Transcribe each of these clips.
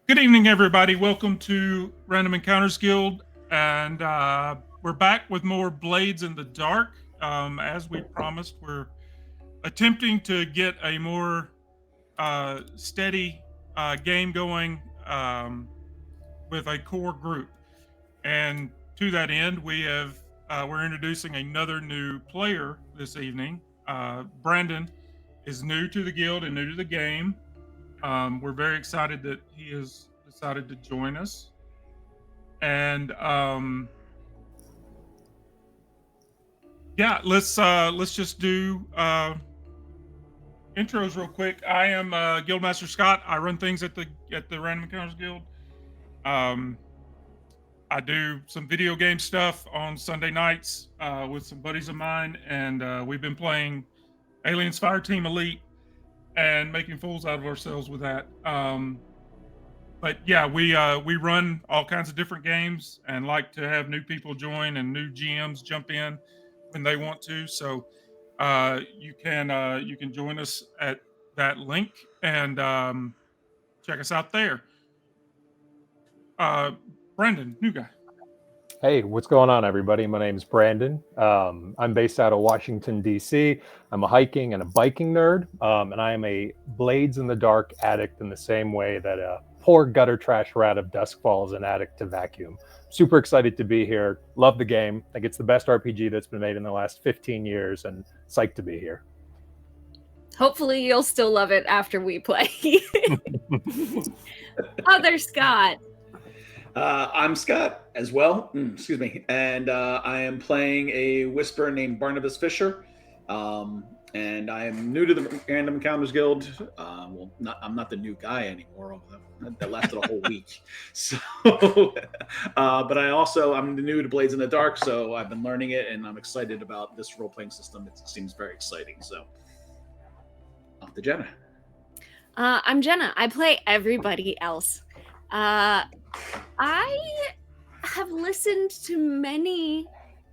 Good evening, everybody. Welcome to Random Encounters Guild, and we're back with more Blades in the Dark. As we promised, we're attempting to get a more steady game going with a core group, and to that end, we're introducing another new player this evening. Brandon is new to the guild and new to the game. We're very excited that he has decided to join us. And yeah, let's just do intros real quick. I am Guildmaster Scott. I run things at the Random Encounters Guild. Um, I do some video game stuff on Sunday nights with some buddies of mine, and we've been playing Aliens Fireteam Elite and making fools out of ourselves with that. But yeah, we run all kinds of different games and like to have new people join and new GMs jump in when they want to. So you can join us at that link and check us out there. Uh, Brendan, new guy. Hey, what's going on, everybody? My name is Brandon. I'm based out of Washington, D.C. I'm a hiking and a biking nerd, and I am a Blades in the Dark addict in the same way that a poor gutter trash rat of Duskfall is an addict to vacuum. Super excited to be here. Love the game. I think it's the best RPG that's been made in the last 15 years, and psyched to be here. Hopefully you'll still love it after we play. Other Scott. I'm Scott as well. Excuse me. And I am playing a whisperer named Barnabas Fisher. And I am new to the Random Encounters Guild. I'm not the new guy anymore. That lasted a whole week. So, but I'm new to Blades in the Dark, so I've been learning it, and I'm excited about this role-playing system. It seems very exciting. So, off to Jenna. I'm Jenna. I play everybody else. I have listened to many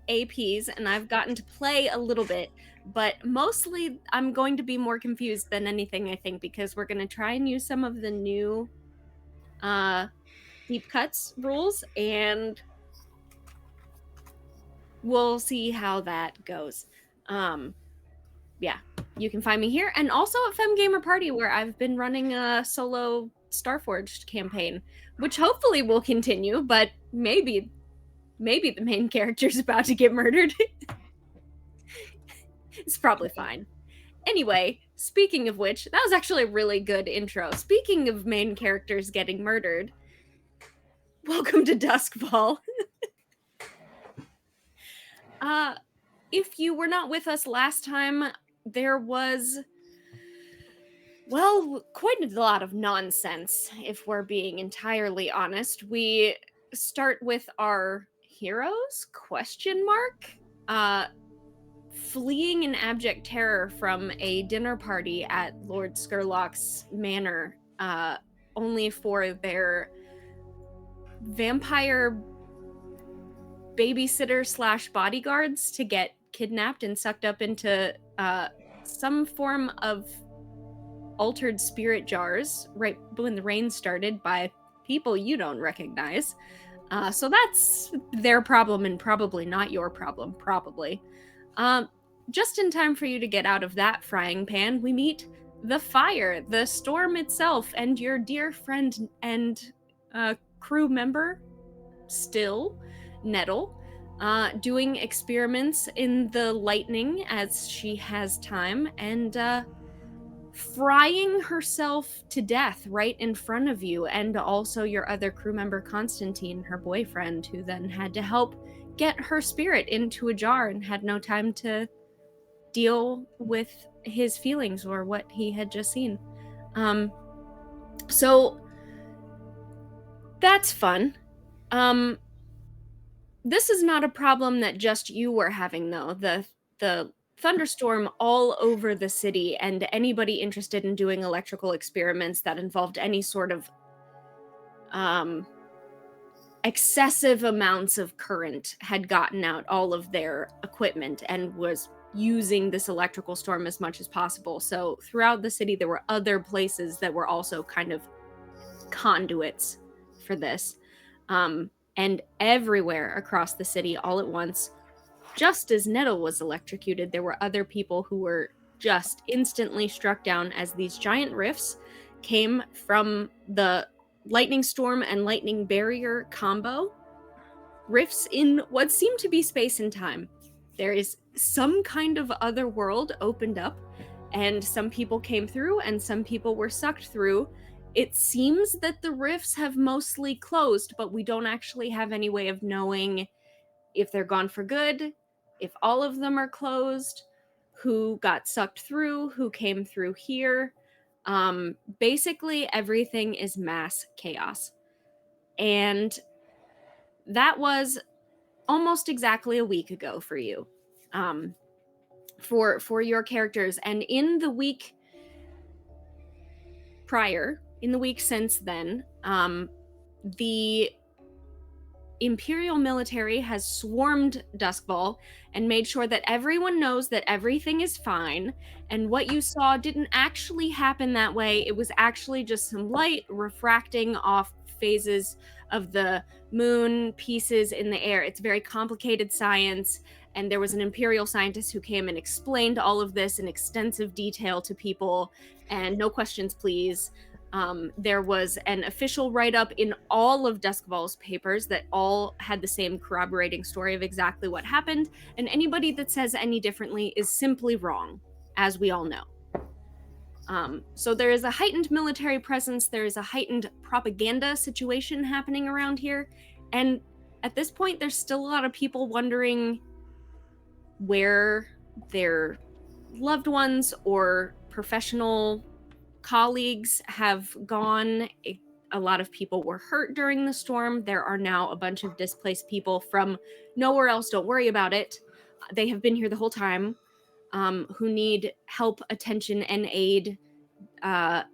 APs and I've gotten to play a little bit, but mostly I'm going to be more confused than anything, I think, because we're going to try and use some of the new deep cuts rules, and we'll see how that goes. Yeah, you can find me here and also at Fem Gamer Party, where I've been running a solo Starforged campaign, which hopefully will continue, but maybe the main character's about to get murdered. It's probably fine. Anyway, speaking of which, that was actually a really good intro. Speaking of main characters getting murdered, welcome to Duskfall. If you were not with us last time, there was, well, quite a lot of nonsense, if we're being entirely honest. We start with our heroes, ? Fleeing in abject terror from a dinner party at Lord Skurlock's manor, only for their vampire babysitter / bodyguards to get kidnapped and sucked up into some form of altered spirit jars right when the rain started by people you don't recognize. So that's their problem and probably not your problem, probably. Just in time for you to get out of that frying pan, we meet the fire, the storm itself, and your dear friend and crew member, still, Nettle, doing experiments in the lightning as she has time, and frying herself to death right in front of you, and also your other crew member, Constantine, her boyfriend, who then had to help get her spirit into a jar and had no time to deal with his feelings or what he had just seen. So that's fun. This is not a problem that just you were having, though. The thunderstorm all over the city, and anybody interested in doing electrical experiments that involved any sort of excessive amounts of current had gotten out all of their equipment and was using this electrical storm as much as possible. So throughout the city, there were other places that were also kind of conduits for this. And everywhere across the city all at once, just as Nettle was electrocuted, there were other people who were just instantly struck down as these giant rifts came from the lightning storm and lightning barrier combo. Rifts in what seemed to be space and time. There is some kind of other world opened up, and some people came through and some people were sucked through. It seems that the rifts have mostly closed, but we don't actually have any way of knowing if they're gone for good, if all of them are closed, who got sucked through, who came through here. Basically, everything is mass chaos. And that was almost exactly a week ago for you, for your characters. And in the week prior, in the week since then, the Imperial military has swarmed Duskball and made sure that everyone knows that everything is fine. And what you saw didn't actually happen that way. It was actually just some light refracting off phases of the moon pieces in the air. It's very complicated science. And there was an Imperial scientist who came and explained all of this in extensive detail to people. And no questions, please. There was an official write-up in all of Duskball's papers that all had the same corroborating story of exactly what happened, and anybody that says any differently is simply wrong, as we all know. So there is a heightened military presence, there is a heightened propaganda situation happening around here, and at this point there's still a lot of people wondering where their loved ones or professional colleagues have gone. A lot of people were hurt during the storm. There are now a bunch of displaced people from nowhere else. Don't worry about it. They have been here the whole time, who need help, attention, and aid. A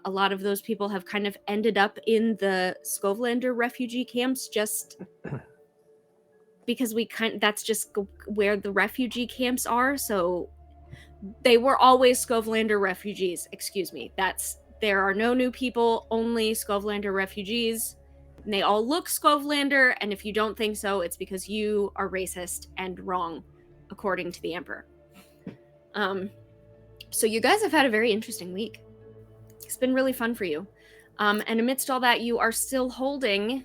lot of those people have kind of ended up in the Skovlander refugee camps just because that's just where the refugee camps are. So they were always Skovlander refugees. Excuse me. There are no new people, only Skovlander refugees. And they all look Skovlander, and if you don't think so, it's because you are racist and wrong, according to the Emperor. So you guys have had a very interesting week. It's been really fun for you. And amidst all that, you are still holding,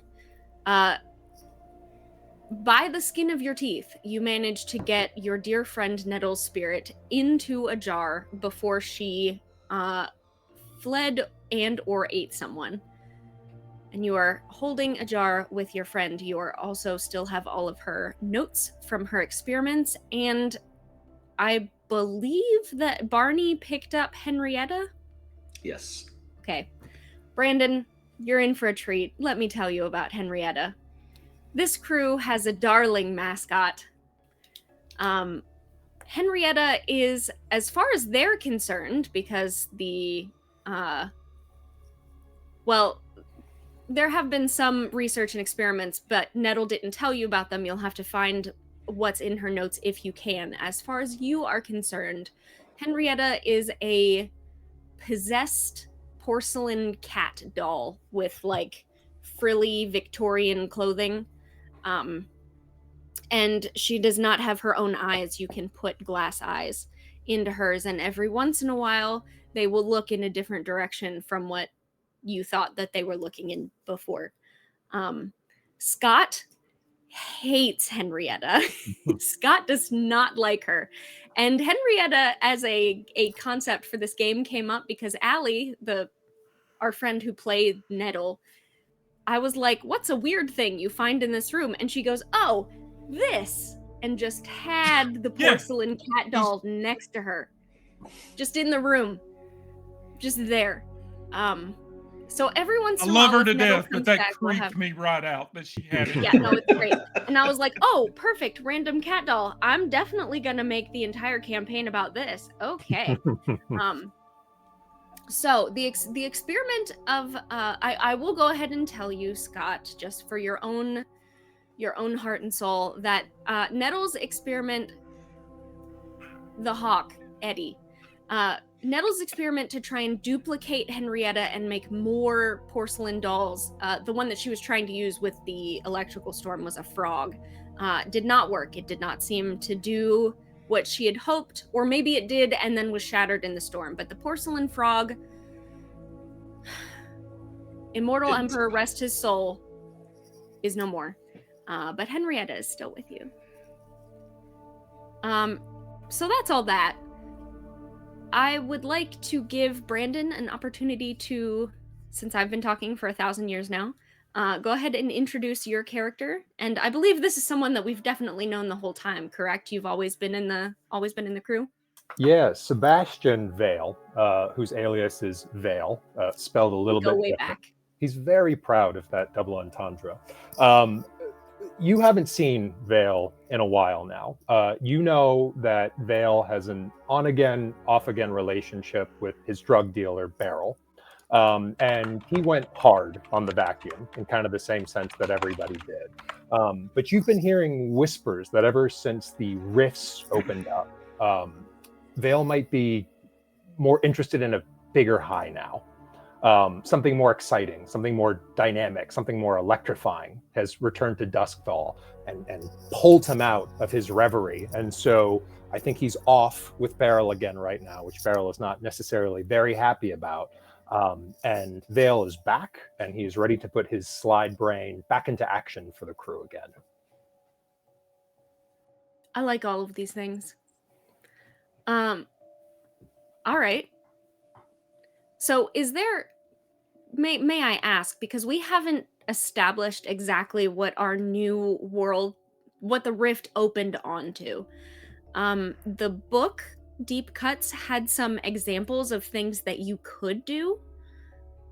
by the skin of your teeth, you managed to get your dear friend Nettle's spirit into a jar before she fled and or ate someone. And you are holding a jar with your friend. You are also still have all of her notes from her experiments, and I believe that Barney picked up Henrietta? Yes. Okay. Brandon, you're in for a treat. Let me tell you about Henrietta. This crew has a darling mascot. Henrietta is, as far as they're concerned, because there have been some research and experiments, but Nettle didn't tell you about them. You'll have to find what's in her notes if you can. As far as you are concerned, Henrietta is a possessed porcelain cat doll with like frilly Victorian clothing. And she does not have her own eyes. You can put glass eyes into hers, and every once in a while they will look in a different direction from what you thought that they were looking in before. Scott hates Henrietta. Scott does not like her. And Henrietta as a concept for this game came up because Allie, our friend who played Nettle, I was like, what's a weird thing you find in this room? And she goes, oh, this. And just had the porcelain cat doll next to her. Just in the room. Just there. So every once in a while, I love her to Nettle death, but comes that back, we'll creeped have... me right out that she had it. Yeah, no, it's great. And I was like, oh, perfect, random cat doll. I'm definitely going to make the entire campaign about this. Okay. So the experiment of I will go ahead and tell you, Scott, just for your own heart and soul, that Nettle's experiment, the hawk Eddie, Nettle's experiment to try and duplicate Henrietta and make more porcelain dolls, the one that she was trying to use with the electrical storm was a frog, did not work. It did not seem to do what she had hoped, or maybe it did and then was shattered in the storm. But the porcelain frog, immortal emperor, rest his soul, is no more. But Henrietta is still with you. So that's all that. I would like to give Brandon an opportunity to, since I've been talking for 1,000 years now, go ahead and introduce your character. And I believe this is someone that we've definitely known the whole time, correct? You've always been in the crew? Yeah, Sebastian Vale, whose alias is Vale, spelled a little Go bit way different. back. He's very proud of that double entendre. You haven't seen Vale in a while now. You know that Vale has an on-again, off-again relationship with his drug dealer, Beryl. And he went hard on the vacuum in kind of the same sense that everybody did. But you've been hearing whispers that ever since the rifts opened up, Vale might be more interested in a bigger high now. Something more exciting, something more dynamic, something more electrifying has returned to Duskfall and pulled him out of his reverie. And so I think he's off with Beryl again right now, which Beryl is not necessarily very happy about. And Vale is back, and he's ready to put his slide brain back into action for the crew again. I like all of these things. All right. So is there, may I ask, because we haven't established exactly what our new world, what the rift opened onto. The book Deep Cuts had some examples of things that you could do.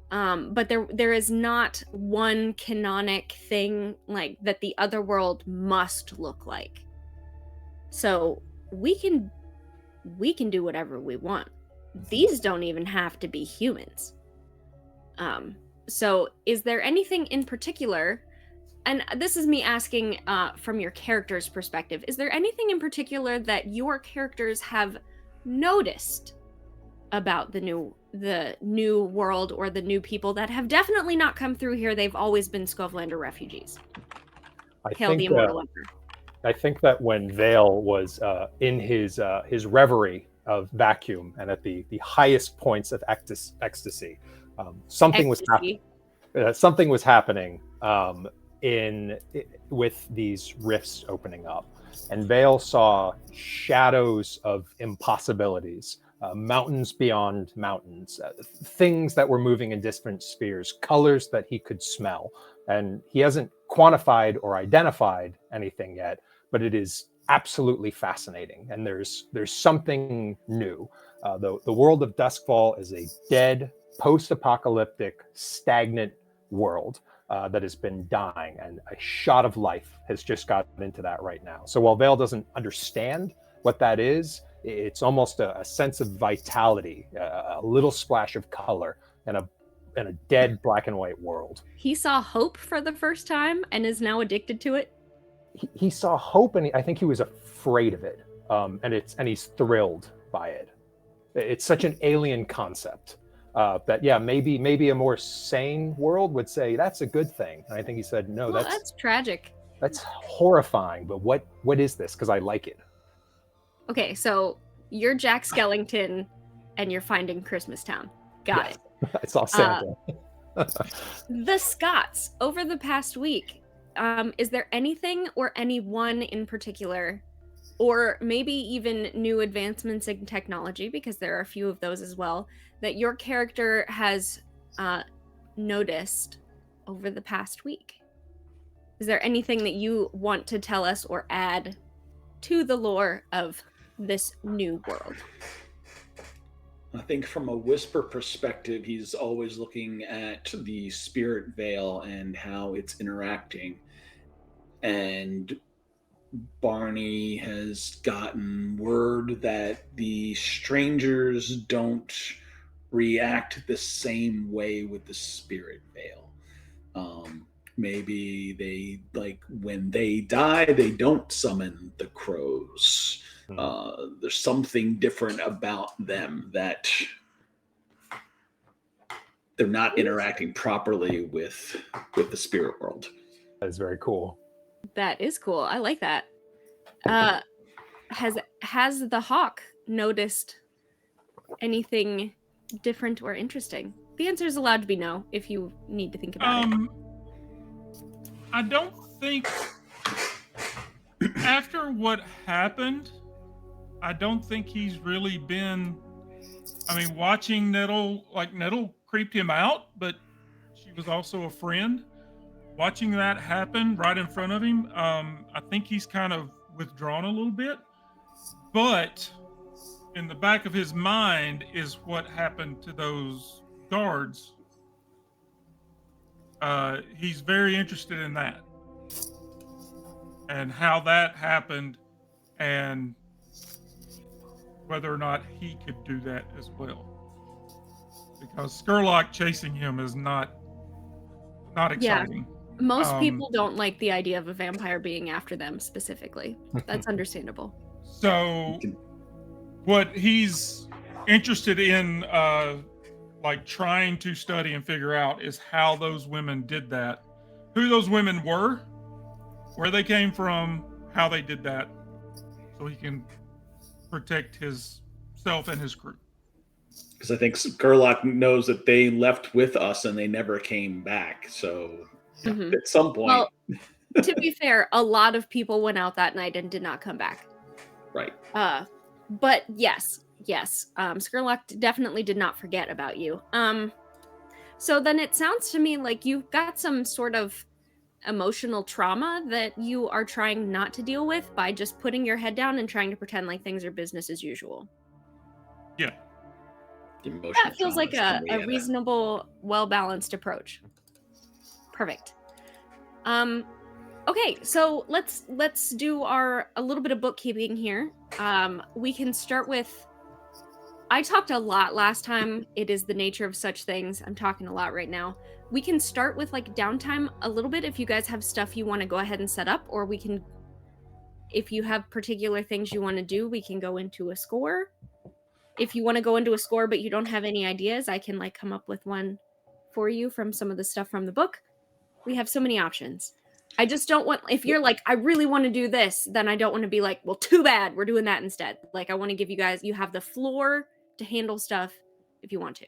But there is not one canonic thing like that the other world must look like. So we can do whatever we want. These don't even have to be humans. So is there anything in particular, and this is me asking from your character's perspective, is there anything in particular that your characters have noticed about the new world or the new people that have definitely not come through here? They've always been Skovlander refugees. Hail the immortal emperor. I think that when Vale was in his reverie of vacuum and at the highest points of ecstasy, something was happening. Something was happening with these rifts opening up, and Vale saw shadows of impossibilities, mountains beyond mountains, things that were moving in different spheres, colors that he could smell, and he hasn't quantified or identified anything yet, but it is absolutely fascinating, and there's something new. The world of Duskfall is a dead, post-apocalyptic, stagnant world that has been dying, and a shot of life has just gotten into that right now. So while Vale doesn't understand what that is, it's almost a sense of vitality, a little splash of color, and a dead black and white world. He saw hope for the first time and is now addicted to it. He saw hope, and I think he was afraid of it, and he's thrilled by it. It's such an alien concept that maybe a more sane world would say that's a good thing. And I think he said no, that's tragic. That's horrifying. But what is this? Because I like it. Okay, so you're Jack Skellington, and you're finding Christmas Town. Got it. I saw Santa. The Scots over the past week. Is there anything or anyone in particular, or maybe even new advancements in technology, because there are a few of those as well, that your character has noticed over the past week? Is there anything that you want to tell us or add to the lore of this new world? I think from a Whisper perspective, he's always looking at the Spirit Veil and how it's interacting. And Barney has gotten word that the strangers don't react the same way with the Spirit Veil. Maybe they, like, when they die, they don't summon the crows. There's something different about them that they're not interacting properly with the spirit world. That is very cool. That is cool. I like that. Has the hawk noticed anything different or interesting? The answer is allowed to be no if you need to think about it. I don't think after what happened, I don't think he's really been. I mean, watching Nettle creeped him out, but she was also a friend. Watching that happen right in front of him, I think he's kind of withdrawn a little bit. But in the back of his mind is what happened to those guards. He's very interested in that and how that happened, and whether or not he could do that as well. Because Skurlock chasing him is not exciting. Most people don't like the idea of a vampire being after them specifically. That's understandable. So what he's interested in like trying to study and figure out is how those women did that, who those women were, where they came from, how they did that, so he can protect himself and his crew. Because I think Skurlock knows that they left with us and they never came back. So at some point. Well, to be fair, a lot of people went out that night and did not come back. Right. But yes. Skurlock definitely did not forget about you. So then it sounds to me like you've got some sort of emotional trauma that you are trying not to deal with by just putting your head down and trying to pretend like things are business as usual. Yeah. That feels like a reasonable, well-balanced approach. Perfect. Okay, so let's do a little bit of bookkeeping here. We can start with. I talked a lot last time. It is the nature of such things. I'm talking a lot right now. We can start with like downtime a little bit if you guys have stuff you want to go ahead and set up, or we can, if you have particular things you want to do, we can go into a score. If you want to go into a score but you don't have any ideas, I can like come up with one for you from some of the stuff from the book. We have so many options. I just don't want, if you're like, I really want to do this, then I don't want to be like, well, too bad, we're doing that instead. Like, I want to give you guys, you have the floor to handle stuff if you want to.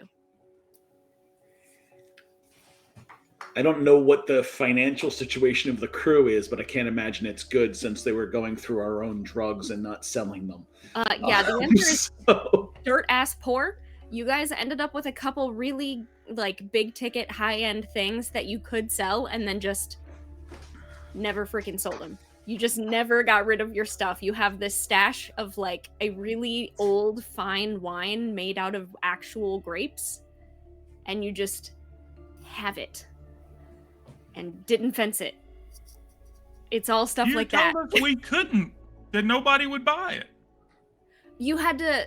I don't know what the financial situation of the crew is, but I can't imagine it's good since they were going through our own drugs and not selling them. Yeah, the answer is dirt ass poor. You guys ended up with a couple really like big ticket, high end things that you could sell and then just never freaking sold them. You just never got rid of your stuff. You have this stash of like a really old fine wine made out of actual grapes, and you just have it and didn't fence it. It's all stuff You like that. told us we couldn't, that nobody would buy it. You had to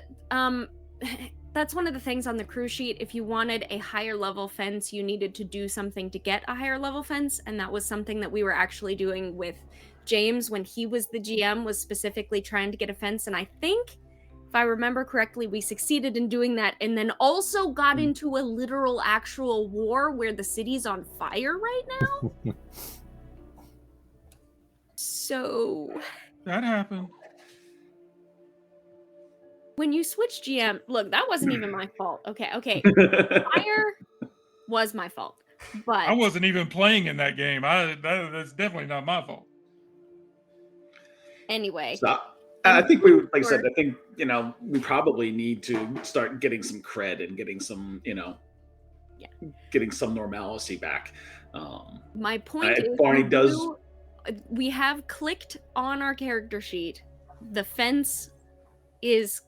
that's one of the things on the crew sheet. If you wanted a higher level fence, you needed to do something to get a higher level fence, and that was something that we were actually doing with James when he was the GM, was specifically trying to get a fence. And I think, if I remember correctly, we succeeded in doing that, and then also got into a literal actual war where the city's on fire right now. So That happened. when you switch GM, look, that wasn't even my fault. Okay. Fire was my fault, but I wasn't even playing in that game. That's definitely not my fault. anyway. So, I think we, like I said, I think, we probably need to start getting some cred and getting some, getting some normalcy back. My point is, Barney does. We have clicked on our character sheet. The fence is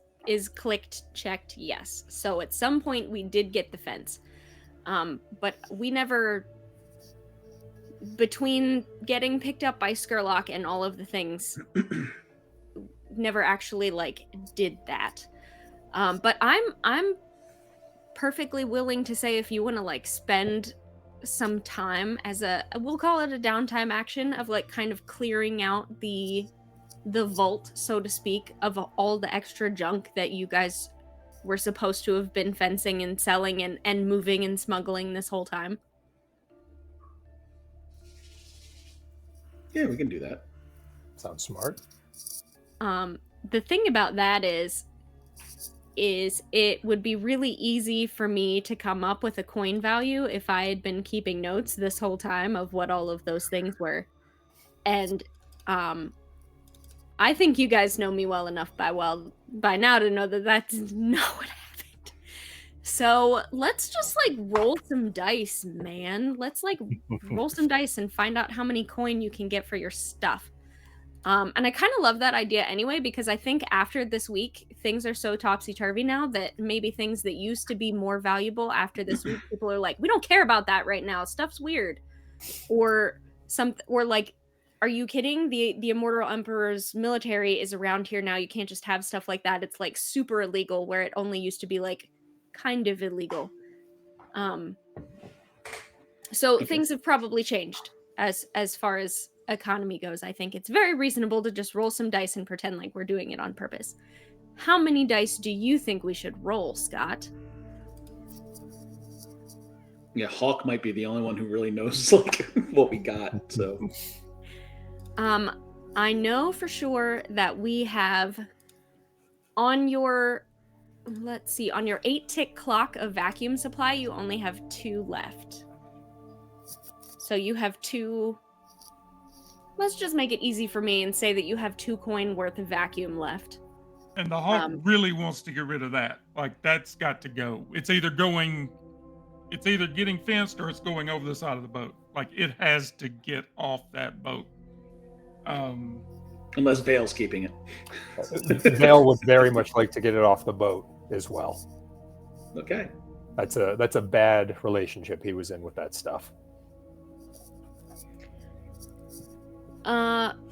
clicked, checked, yes. So at some point we did get the fence. But we never, between getting picked up by Skurlock and all of the things, never actually like did that. But I'm perfectly willing to say, if you want to like spend some time as we'll call it a downtime action of like kind of clearing out the the vault, so to speak, of all the extra junk that you guys were supposed to have been fencing and selling and moving and smuggling this whole time? Yeah, we can do that. Sounds smart. The thing about that is it would be really easy for me to come up with a coin value if I had been keeping notes this whole time of what all of those things were. And I think you guys know me well enough by now to know that that's not what happened. So let's just like roll some dice, man. Let's like roll some dice and find out how many coin you can get for your stuff. And I kind of love that idea anyway, because I think after this week, things are so topsy-turvy now that maybe things that used to be more valuable after this week, people are like, we don't care about that right now. Stuff's weird. Or like, are you kidding? The Immortal Emperor's military is around here now. You can't just have stuff like that. It's like super illegal, where it only used to be like kind of illegal. So things have probably changed as far as economy goes. I think it's very reasonable to just roll some dice and pretend like we're doing it on purpose. How many dice do you think we should roll, Scott? Yeah, Hawk might be the only one who really knows like what we got. So I know for sure that we have on your, let's see, on your 8-tick clock of vacuum supply, you only have 2 left. So you have 2. Let's just make it easy for me and say that you have 2 coin worth of vacuum left. And the Hawk really wants to get rid of that. Like, that's got to go. It's either getting fenced or it's going over the side of the boat. Like, it has to get off that boat. Unless Vale's keeping it. Vale would very much like to get it off the boat as well. Okay. That's a bad relationship he was in with that stuff.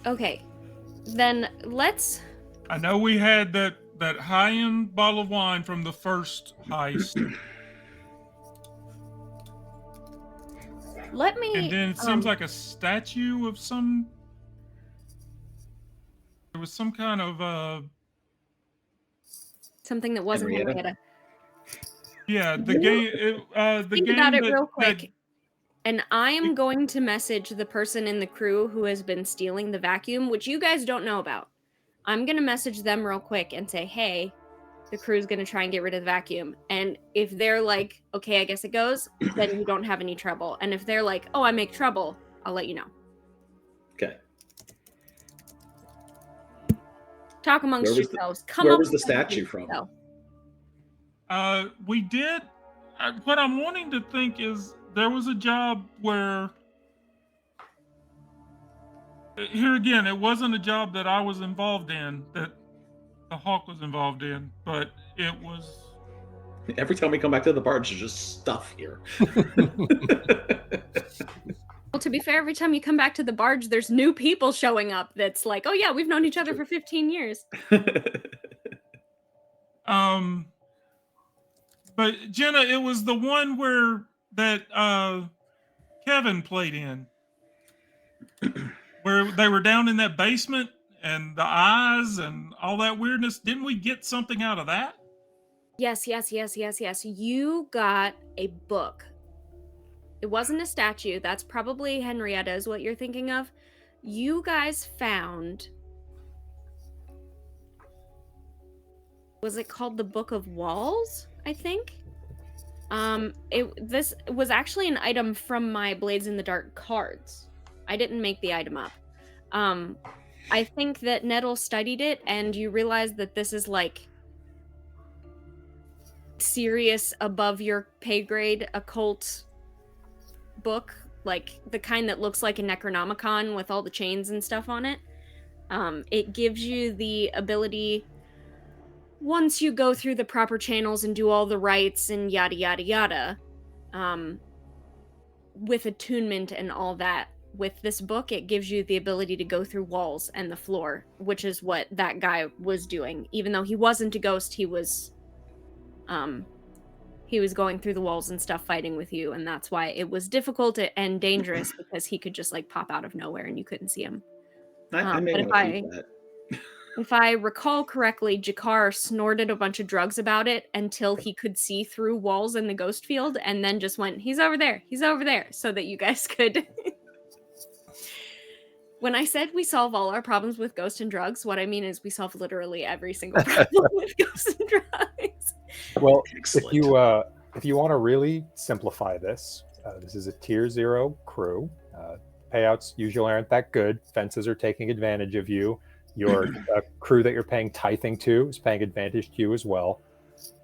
Okay. Then let's... I know we had that high-end bottle of wine from the first heist. Let me... And then it seems like a statue of some... There was some kind of... something that wasn't Henrietta. Yeah, the game... Think about it real quick. And I am going to message the person in the crew who has been stealing the vacuum, which you guys don't know about. I'm going to message them real quick and say, hey, the crew's going to try and get rid of the vacuum. And if they're like, okay, I guess it goes, then you don't have any trouble. And if they're like, oh, I make trouble, I'll let you know. Okay. Talk amongst yourselves. Where was the statue from? We did... what I'm wanting to think is... There was a job where, here again, it wasn't a job that I was involved in, that the Hawk was involved in, but it was... Every time we come back to the barge, there's just stuff here. Well, to be fair, every time you come back to the barge, there's new people showing up that's like, oh yeah, we've known each other for 15 years. But Jenna, it was the one where... that Kevin played in, where they were down in that basement and the eyes and all that weirdness. Didn't we get something out of that? Yes. You got a book. It wasn't a statue. That's probably Henrietta is what you're thinking of. You guys found... Was it called the Book of Walls, I think? This was actually an item from my Blades in the Dark cards. I didn't make the item up. I think that Nettle studied it, and you realize that this is like serious, above your pay grade occult book, like the kind that looks like a Necronomicon with all the chains and stuff on it. It gives you the ability, once you go through the proper channels and do all the rites and yada yada yada, with attunement and all that, with this book, it gives you the ability to go through walls and the floor, which is what that guy was doing. Even though he wasn't a ghost, he was going through the walls and stuff fighting with you, and that's why it was difficult and dangerous, because he could just like pop out of nowhere and you couldn't see him. I may but if want to keep that. If I recall correctly, Jakar snorted a bunch of drugs about it until he could see through walls in the ghost field and then just went, he's over there, so that you guys could... When I said we solve all our problems with ghosts and drugs, what I mean is we solve literally every single problem with ghosts and drugs. Well, Excellent. if you want to really simplify this, this is a tier 0 crew. Payouts usually aren't that good. Fences are taking advantage of you. Your crew that you're paying tithing to is paying advantage to you as well.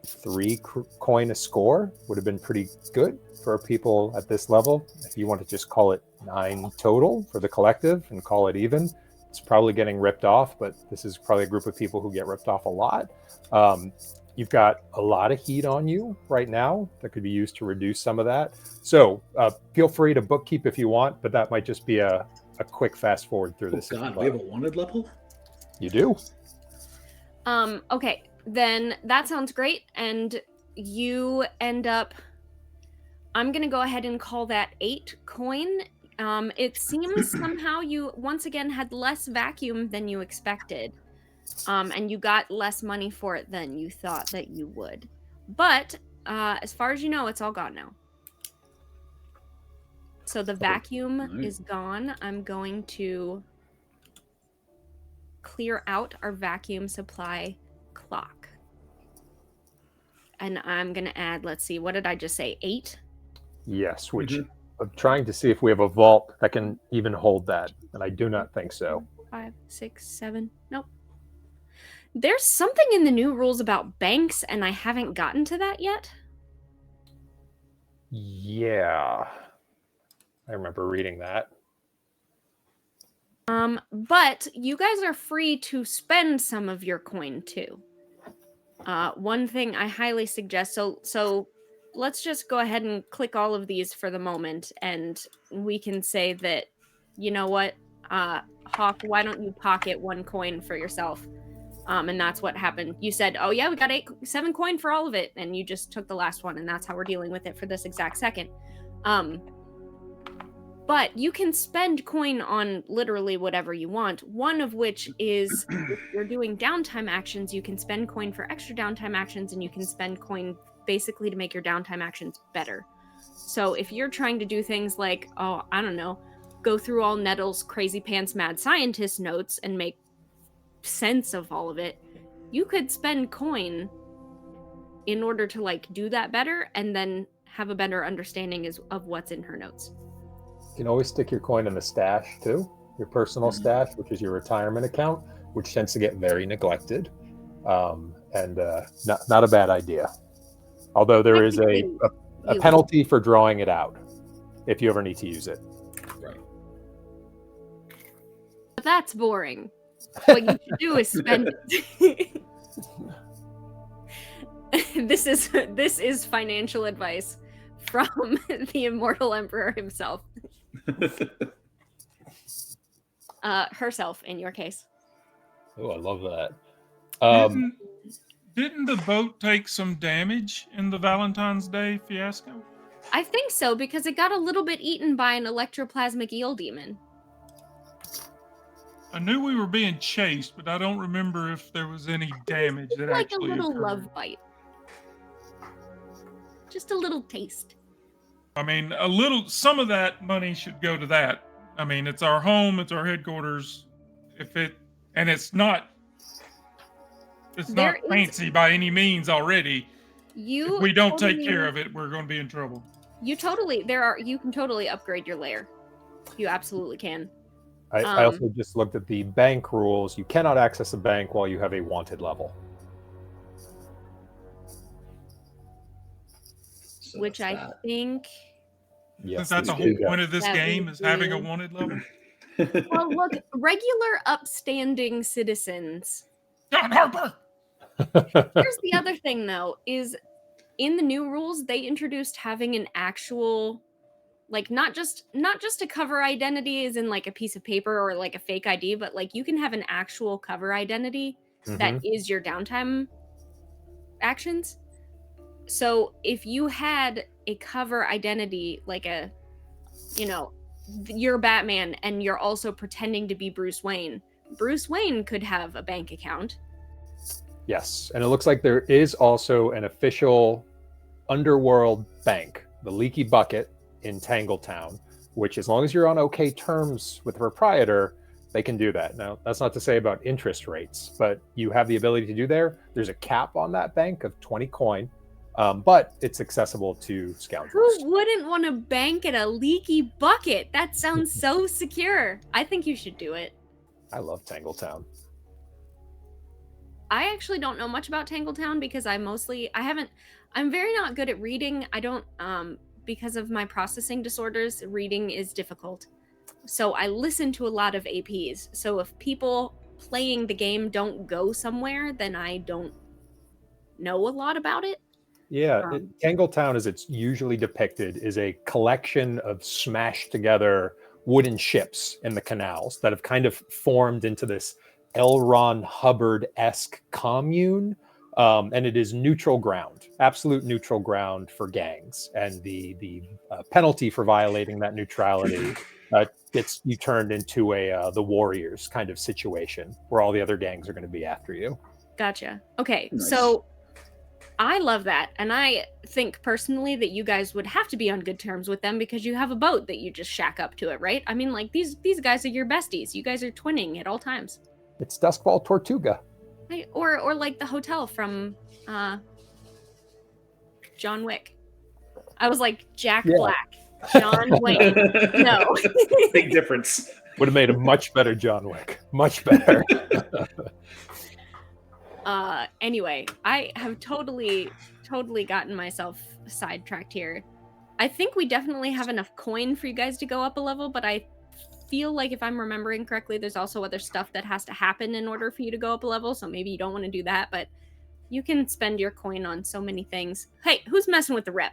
3 coin a score would have been pretty good for people at this level. If you want to just call it 9 total for the collective and call it even, it's probably getting ripped off, but this is probably a group of people who get ripped off a lot. You've got a lot of heat on you right now that could be used to reduce some of that. So feel free to bookkeep if you want, but that might just be a quick fast forward through this. God, we have a wanted level? You do? Okay, then that sounds great. And you end up... I'm going to go ahead and call that 8 coin. It seems somehow you once again had less vacuum than you expected. And you got less money for it than you thought that you would. But as far as you know, it's all gone now. So the vacuum is gone. I'm going to clear out our vacuum supply clock. And I'm going to add, let's see, what did I just say? 8? Yes, which I'm trying to see if we have a vault that can even hold that. And I do not think so. 5, 6, 7. Nope. There's something in the new rules about banks, and I haven't gotten to that yet. Yeah. I remember reading that. But you guys are free to spend some of your coin too. One thing I highly suggest, so let's just go ahead and click all of these for the moment, and we can say that, you know what, Hawk, why don't you pocket 1 coin for yourself? And that's what happened. You said, oh yeah, we got 7 coin for all of it, and you just took the last one, and that's how we're dealing with it for this exact second. But you can spend coin on literally whatever you want, one of which is if you're doing downtime actions, you can spend coin for extra downtime actions, and you can spend coin basically to make your downtime actions better. So if you're trying to do things like, oh, I don't know, go through all Nettle's crazy pants mad scientist notes and make sense of all of it, you could spend coin in order to like do that better and then have a better understanding of what's in her notes. You can always stick your coin in the stash too, your personal stash, which is your retirement account, which tends to get very neglected, and not a bad idea. Although there is a penalty for drawing it out if you ever need to use it. Right. But that's boring. What you should do is spend it. This is financial advice from the Immortal Emperor himself. Herself, in your case. Oh, I love that. Didn't the boat take some damage in the Valentine's Day fiasco? I think so, because it got a little bit eaten by an electroplasmic eel demon. I knew we were being chased, but I don't remember if there was any damage that Like a actually little occurred. love bite. Just a little taste. I mean, some of that money should go to that. I mean, it's our home, it's our headquarters. It's not fancy by any means already. If we don't take care of it, we're going to be in trouble. You can totally upgrade your lair. You absolutely can. I also just looked at the bank rules. You cannot access a bank while you have a wanted level. So which I think... Yes, that's the whole point of this game, is having a wanted level. Well, look, regular upstanding citizens... John Harper! Here's the other thing, though, is in the new rules, they introduced having an actual... Like, not just a cover identity as in, like, a piece of paper or, like, a fake ID, but, like, you can have an actual cover identity that is your downtime actions. So, if you had a cover identity, like you're Batman and you're also pretending to be Bruce Wayne, Bruce Wayne could have a bank account. Yes, and it looks like there is also an official underworld bank, the Leaky Bucket in Tangletown, which, as long as you're on okay terms with the proprietor, they can do that. Now, that's not to say about interest rates, but you have the ability to do there. There's a cap on that bank of 20 coin, but it's accessible to scoundrels. Who wouldn't want to bank at a Leaky Bucket? That sounds so secure. I think you should do it. I love Tangletown. I actually don't know much about Tangletown because I'm very not good at reading. I don't, because of my processing disorders, reading is difficult. So I listen to a lot of APs. So if people playing the game don't go somewhere, then I don't know a lot about it. Yeah, Tangletown, as it's usually depicted, is a collection of smashed together wooden ships in the canals that have kind of formed into this L. Ron Hubbard-esque commune. And it is neutral ground, absolute neutral ground for gangs. And the penalty for violating that neutrality gets you turned into the Warriors kind of situation where all the other gangs are going to be after you. Gotcha. Okay, Nice. So I love that. And I think personally that you guys would have to be on good terms with them because you have a boat that you just shack up to it, right? I mean, like, these guys are your besties. You guys are twinning at all times. It's Duskfall Tortuga. Right? Or like the hotel from John Wick. I was like, Jack Yeah. Black, John Wayne. No. Big difference. Would have made a much better John Wick. Much better. Anyway, I have totally gotten myself sidetracked here. I think we definitely have enough coin for you guys to go up a level, but I feel like if I'm remembering correctly, there's also other stuff that has to happen in order for you to go up a level, so maybe you don't want to do that, but you can spend your coin on so many things. Hey, who's messing with the rep?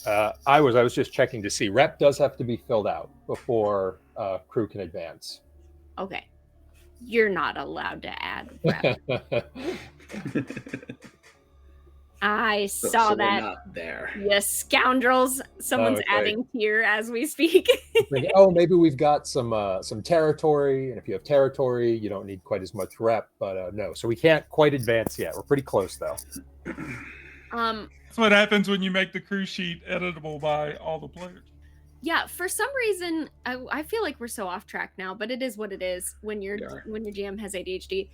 I was just checking to see. Rep does have to be filled out before crew can advance. Okay. You're not allowed to add rep. I saw so that. We're not there. Yes, scoundrels. Someone's okay. adding tier as we speak. Thinking, oh, maybe we've got some territory, and if you have territory, you don't need quite as much rep. But no, so we can't quite advance yet. We're pretty close though. That's what happens when you make the crew sheet editable by all the players. Yeah, for some reason, I feel like we're so off track now, but it is what it is when your GM has ADHD.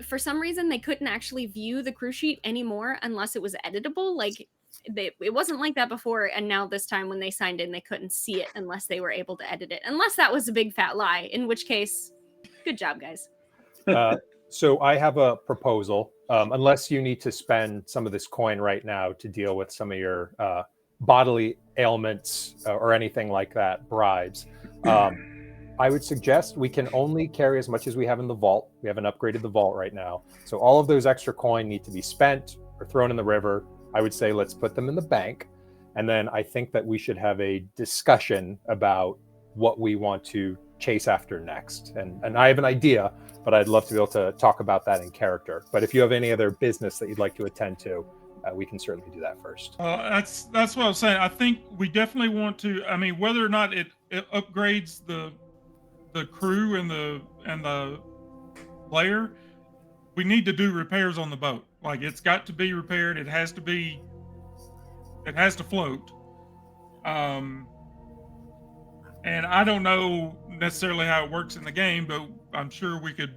For some reason, they couldn't actually view the crew sheet anymore unless it was editable. Like, it wasn't like that before, and now this time when they signed in, they couldn't see it unless they were able to edit it. Unless that was a big fat lie, in which case, good job, guys. So I have a proposal. Unless you need to spend some of this coin right now to deal with some of your bodily ailments or anything like that, bribes. I would suggest we can only carry as much as we have in the vault. We haven't upgraded the vault right now. So all of those extra coin need to be spent or thrown in the river. I would say let's put them in the bank. And then I think that we should have a discussion about what we want to chase after next. And I have an idea, but I'd love to be able to talk about that in character. But if you have any other business that you'd like to attend to, we can certainly do that first. That's what I was saying. I think we definitely want to. I mean, whether or not it upgrades the crew and the player, we need to do repairs on the boat. Like, it's got to be repaired. It has to float. And I don't know necessarily how it works in the game, but I'm sure we could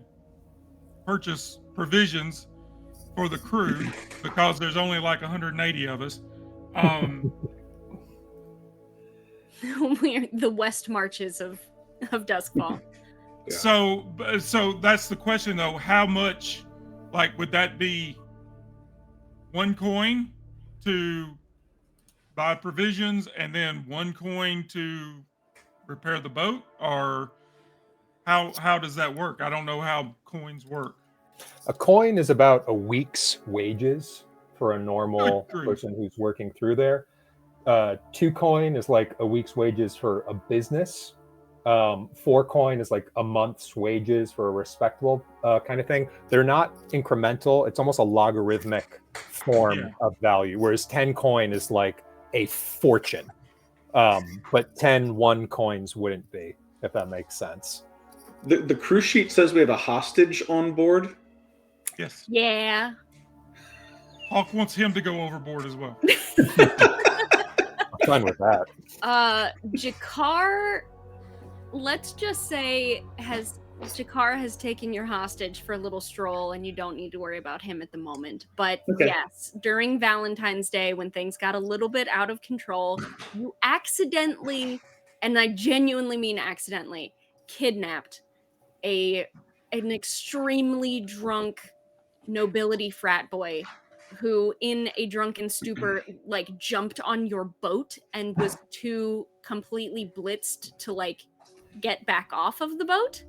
purchase provisions for the crew because there's only like 180 of us. We're the West Marches of Duskfall. Yeah. So that's the question though. How much, like, would that be 1 coin to buy provisions and then 1 coin to repair the boat, or how does that work? I don't know how coins work. A coin is about a week's wages for a normal Good grief. person who's working through there. 2 coin is like a week's wages for a business. 4 coin is like a month's wages for a respectable kind of thing. They're not incremental. It's almost a logarithmic form of value, whereas 10 coin is like a fortune. But 10 1 coins wouldn't be, if that makes sense. The cruise sheet says we have a hostage on board. Yes. Yeah. Hawk wants him to go overboard as well. I'm fine with that. Jakar, let's just say Jakar has taken your hostage for a little stroll, and you don't need to worry about him at the moment. But Okay. yes, during Valentine's Day, when things got a little bit out of control, you accidentally, and I genuinely mean accidentally, kidnapped an extremely drunk nobility frat boy who, in a drunken stupor, like jumped on your boat and was too completely blitzed to like get back off of the boat.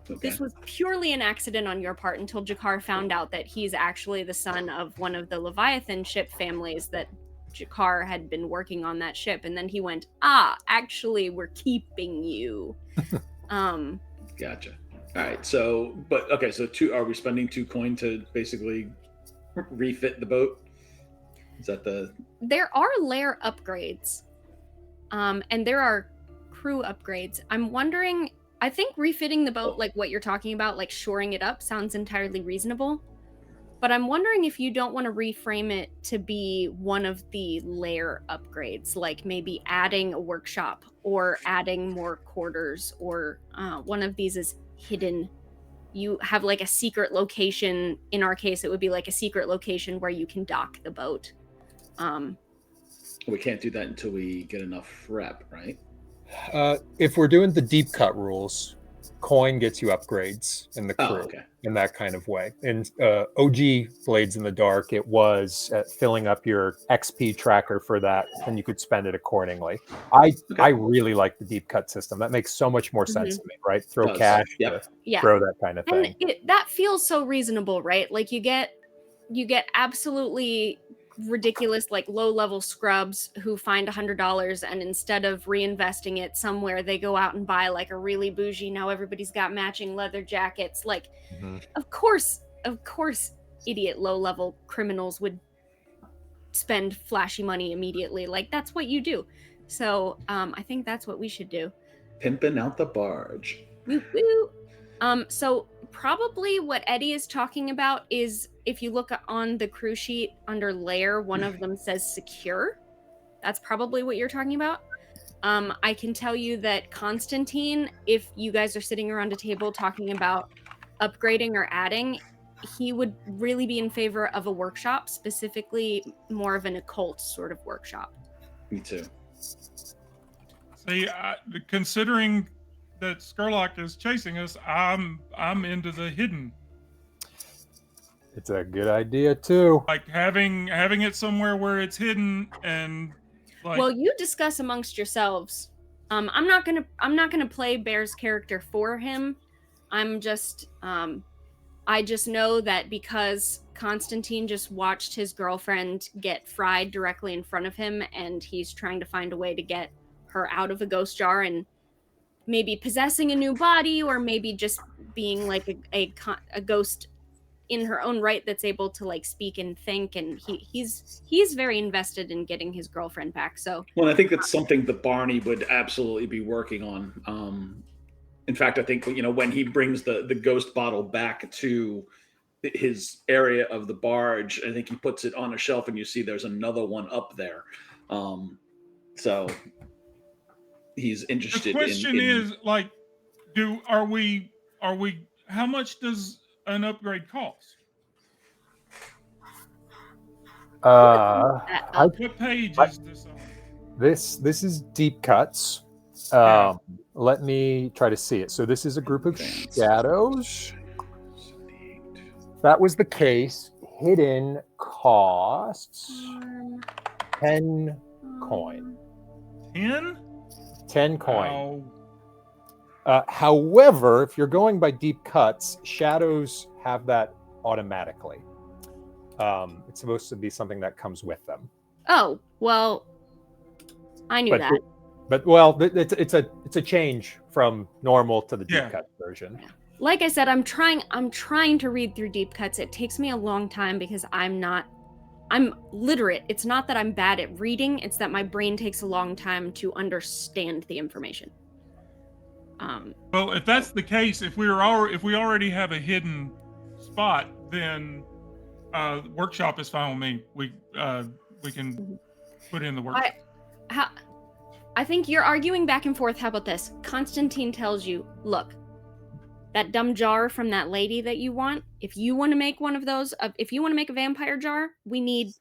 Okay. This was purely an accident on your part until Jakar found out that he's actually the son of one of the Leviathan ship families that Jakar had been working on that ship. And then he went, actually, we're keeping you. Gotcha. All right. So are we spending 2 coin to basically refit the boat? Is that the... There are lair upgrades. And there are crew upgrades. I'm wondering, I think refitting the boat, like what you're talking about, like shoring it up, sounds entirely reasonable. But I'm wondering if you don't want to reframe it to be one of the lair upgrades, like maybe adding a workshop or adding more quarters, or one of these is hidden. You have like a secret location. In our case, it would be like a secret location where you can dock the boat. We can't do that until we get enough rep, right? If we're doing the deep cut rules, coin gets you upgrades in the crew in that kind of way. In OG Blades in the Dark, it was filling up your XP tracker for that, and you could spend it accordingly. I really like the deep cut system. That makes so much more sense to me, right? Throw cash, throw that kind of thing. And that feels so reasonable, right? Like you get absolutely ridiculous, like low-level scrubs who find $100, and instead of reinvesting it somewhere, they go out and buy like a really bougie, now everybody's got matching leather jackets. Like, of course, idiot low-level criminals would spend flashy money immediately. Like, that's what you do. So I think that's what we should do. Pimping out the barge. Woo woo. So probably what Eddie is talking about is, if you look on the crew sheet under layer, one of them says secure. That's probably what you're talking about. I can tell you that Constantine, if you guys are sitting around a table talking about upgrading or adding, he would really be in favor of a workshop, specifically more of an occult sort of workshop. Me too. See, considering that Skurlock is chasing us, I'm into the hidden. It's a good idea too. Like having it somewhere where it's hidden, and like, well, you discuss amongst yourselves. I'm not gonna play Bear's character for him. I just know that because Constantine just watched his girlfriend get fried directly in front of him, and he's trying to find a way to get her out of a ghost jar, and maybe possessing a new body, or maybe just being like a ghost in her own right that's able to like speak and think, and he's very invested in getting his girlfriend back. So, well, I think that's something that Barney would absolutely be working on. In fact, I think when he brings the ghost bottle back to his area of the barge, I think he puts it on a shelf, and you see there's another one up there. So he's interested. The question is, like, are we? How much does an upgrade cost? What page is this on? This is deep cuts. Let me try to see it. So this is a group of shadows. That was the case. Hidden costs 10 coin. 10 coin. However, if you're going by deep cuts, shadows have that automatically. It's supposed to be something that comes with them. Oh, well, I knew that. But well, it's a change from normal to the deep cut version. Like I said, I'm trying to read through deep cuts. It takes me a long time because I'm literate. It's not that I'm bad at reading, it's that my brain takes a long time to understand the information. Well, if that's the case, if we already have a hidden spot, then workshop is fine with me. We can put in the workshop. I think you're arguing back and forth. How about this? Constantine tells you, look, that dumb jar from that lady that you want, if you want to make one of those, if you want to make a vampire jar, we need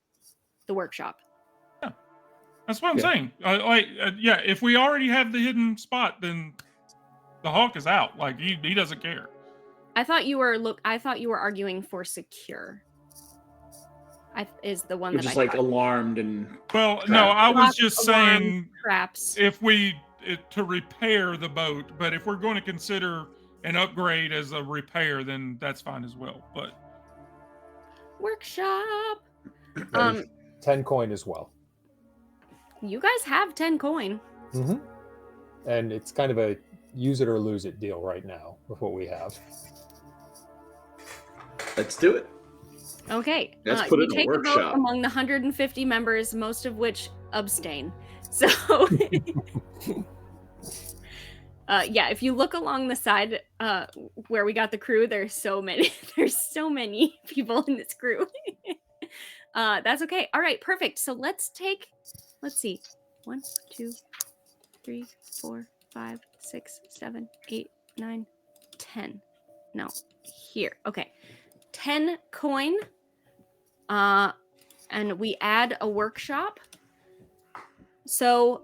the workshop. Yeah, that's what I'm saying. Yeah, if we already have the hidden spot, then the Hawk is out. Like he doesn't care. I thought you were arguing for secure. Is the one You're that just I like thought. alarmed and Well, no, I was Lots just of alarm saying traps. if to repair the boat, but if we're going to consider an upgrade as a repair, then that's fine as well. But Workshop. That is 10 coin as well. You guys have 10 coin. Mm-hmm. And it's kind of a use it or lose it deal right now with what we have. let's do it. Okay. Let's put you it in a take a vote workshop. among the 150 members, most of which abstain. So, yeah, if you look along the side where we got the crew, there's so many people in this crew. That's okay. All right, perfect. So let's see. 1, 2, 3, 4, 5, 6, 7, 8, 9, 10. No, here. Okay. 10 coin. And we add a workshop. So,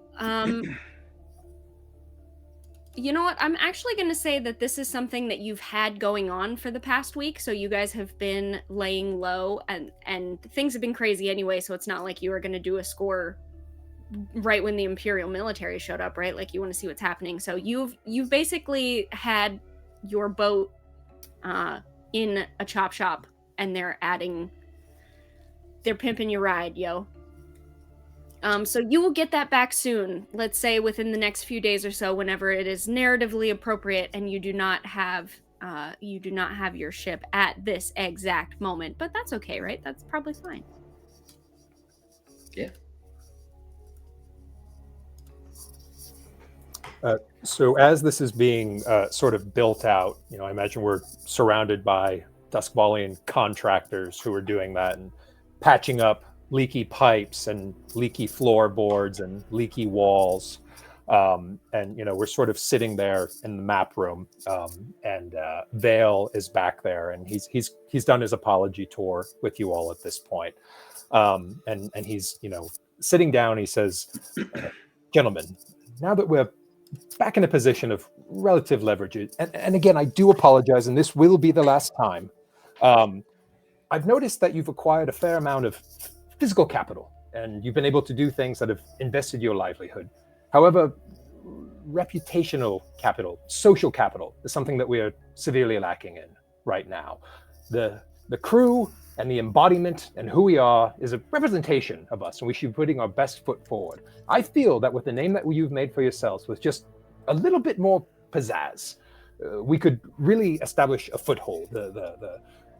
you know what? I'm actually going to say that this is something that you've had going on for the past week. So you guys have been laying low and things have been crazy anyway. So it's not like you were going to do a score right when the Imperial military showed up, right? Like you want to see what's happening. So you've basically had your boat in a chop shop and they're pimping your ride, yo. So you will get that back soon. Let's say within the next few days or so, whenever it is narratively appropriate, and you do not have your ship at this exact moment. But that's okay, right? That's probably fine. Yeah. So as this is being sort of built out, I imagine we're surrounded by Duskballian contractors who are doing that and patching up leaky pipes and leaky floorboards and leaky walls. And we're sort of sitting there in the map room, and Vale is back there, and he's done his apology tour with you all at this point. And he's sitting down. He says, "Gentlemen, now that we're back in a position of relative leverage, and again, I do apologize, and this will be the last time. I've noticed that you've acquired a fair amount of physical capital, and you've been able to do things that have invested your livelihood. However, reputational capital, social capital, is something that we are severely lacking in right now. The crew and the embodiment and who we are is a representation of us, and we should be putting our best foot forward. I feel that with the name that you've made for yourselves, with just a little bit more pizzazz, we could really establish a foothold.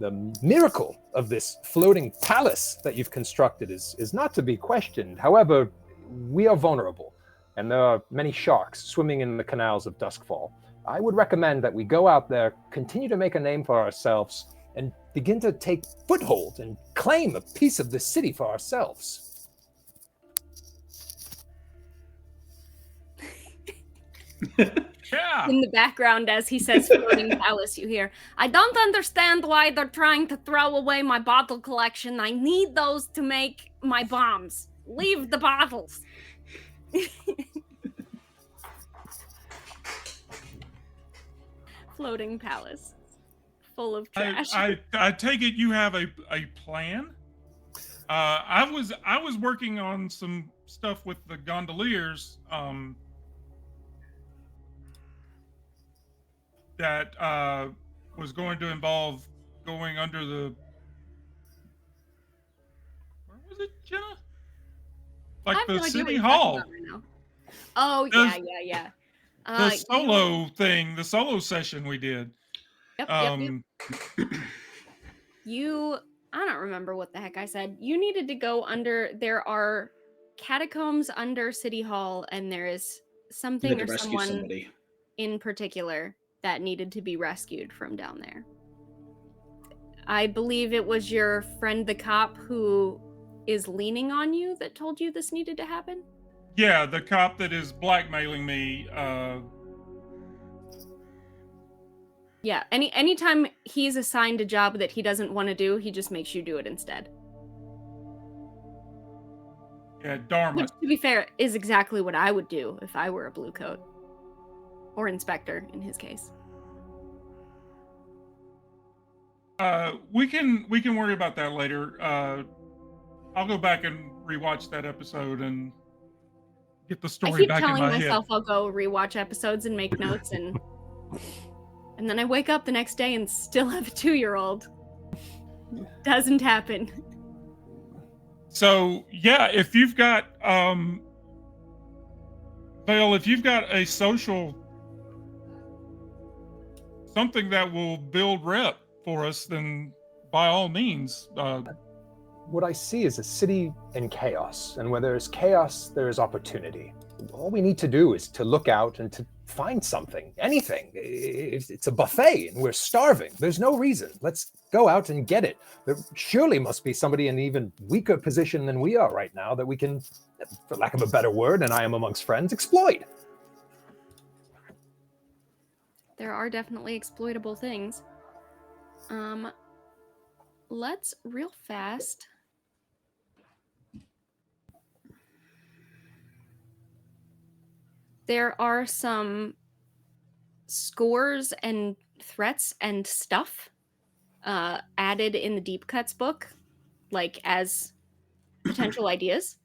The miracle of this floating palace that you've constructed is not to be questioned. However, we are vulnerable, and there are many sharks swimming in the canals of Duskfall. I would recommend that we go out there, continue to make a name for ourselves, and begin to take foothold and claim a piece of this city for ourselves." yeah, In the background, as he says floating palace, you hear, "I don't understand why they're trying to throw away my bottle collection. I need those to make my bombs. Leave the bottles." Floating palace. Full of trash. I take it you have a plan. I was working on some stuff with the gondoliers that was going to involve going under the, where was it, Jenna? I Like have the no idea what city you're talking hall. about right now. Oh, Those- yeah. The solo thing, the solo session we did. Yep. I don't remember what the heck I said. You needed to go under, there are catacombs under City Hall, and there is You something had to or rescue someone somebody. in particular that needed to be rescued from down there. I believe it was your friend the cop who is leaning on you that told you this needed to happen? Yeah, the cop that is blackmailing me. Yeah, anytime he's assigned a job that he doesn't want to do, he just makes you do it instead. Yeah, Dharma. Which, to be fair, is exactly what I would do if I were a blue coat. Or inspector, in his case. We can worry about that later. I'll go back and rewatch that episode and get the I story keep back in telling my myself I'll go rewatch episodes and make notes, and then I wake up the next day and still have a 2-year-old. Doesn't happen. So yeah, if you've got Vale, if you've got a social something that will build rep for us, then by all means. What I see is a city in chaos, and where there's chaos, there is opportunity. All we need to do is to look out and to find something, anything. It's a buffet, and we're starving. There's no reason. Let's go out and get it. There surely must be somebody in an even weaker position than we are right now that we can, for lack of a better word, and I am amongst friends, exploit. There are definitely exploitable things. Let's real fast. There are some scores and threats and stuff added in the Deep Cuts book, like as potential ideas.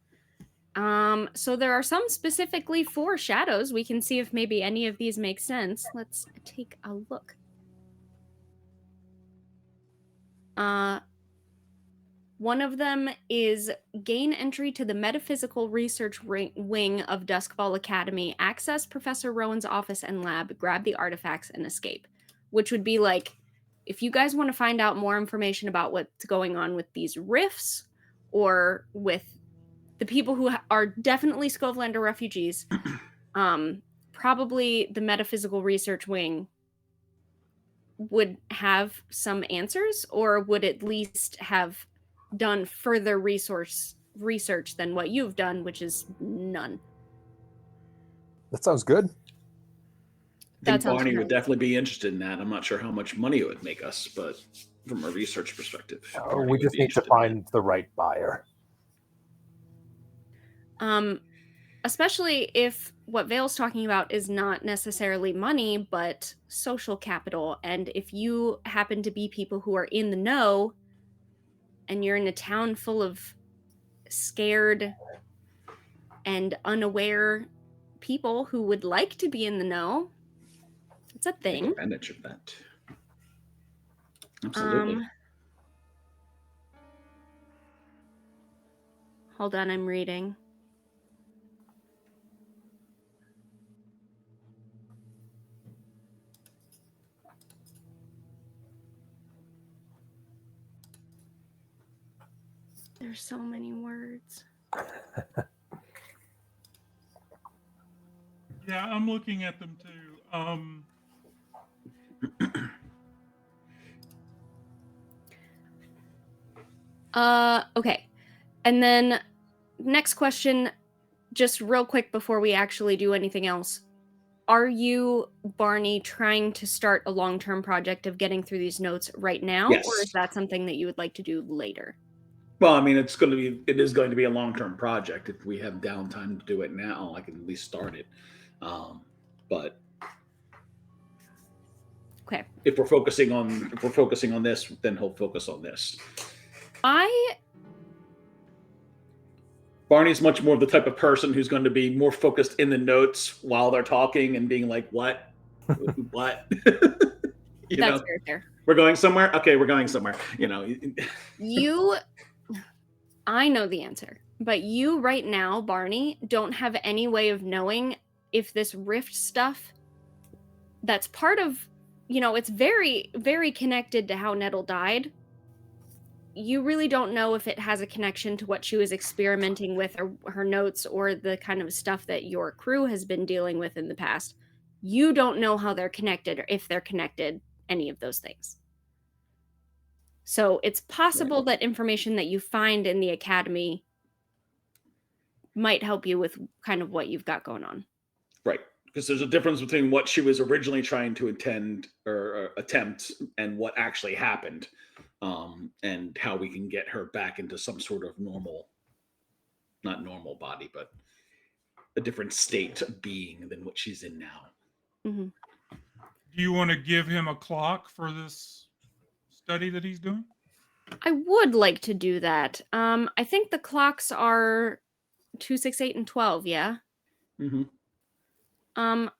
So there are some specifically for shadows. We can see if maybe any of these make sense. Let's take a look. One of them is gain entry to the metaphysical research wing of Duskfall Academy, access Professor Rowan's office and lab, grab the artifacts, and escape. Which would be like, if you guys want to find out more information about what's going on with these rifts, or with the people who are definitely Skovelander refugees, probably the metaphysical research wing would have some answers, or would at least have done further research than what you've done, which is none. That sounds good. I think That sounds Barney would great. definitely be interested in that. I'm not sure how much money it would make us, but from a research perspective, Barney We would just be need to interested in that. find the right buyer. Especially if what Vale's talking about is not necessarily money, but social capital. And if you happen to be people who are in the know, and you're in a town full of scared and unaware people who would like to be in the know, it's a Take thing. advantage of that. Absolutely. Hold on, I'm reading. There's so many words. Yeah, I'm looking at them too. Okay. And then next question, just real quick before we actually do anything else. Are you, Barney, trying to start a long-term project of getting through these notes right now? Yes. Or is that something that you would like to do later? Well, I mean, it is going to be a long-term project. If we have downtime to do it now, I can at least start it. But Okay. if we're focusing on this, then he'll focus on this. Barney's much more of the type of person who's going to be more focused in the notes while they're talking and being like, "What? What?" That's very fair. We're going somewhere. Okay, we're going somewhere. I know the answer, but you right now, Barney, don't have any way of knowing if this rift stuff that's part of, it's very, very connected to how Nettle died. You really don't know if it has a connection to what she was experimenting with, or her notes, or the kind of stuff that your crew has been dealing with in the past. You don't know how they're connected or if they're connected, any of those things. So it's possible that information that you find in the academy might help you with kind of what you've got going on. Right. Because there's a difference between what she was originally trying to attend or attempt and what actually happened, and how we can get her back into some sort of normal, not normal body, but a different state of being than what she's in now. Mm-hmm. Do you want to give him a clock for this study that he's doing? I would like to do that. I think the clocks are 2, 6, 8, and 12. Yeah. Mm-hmm.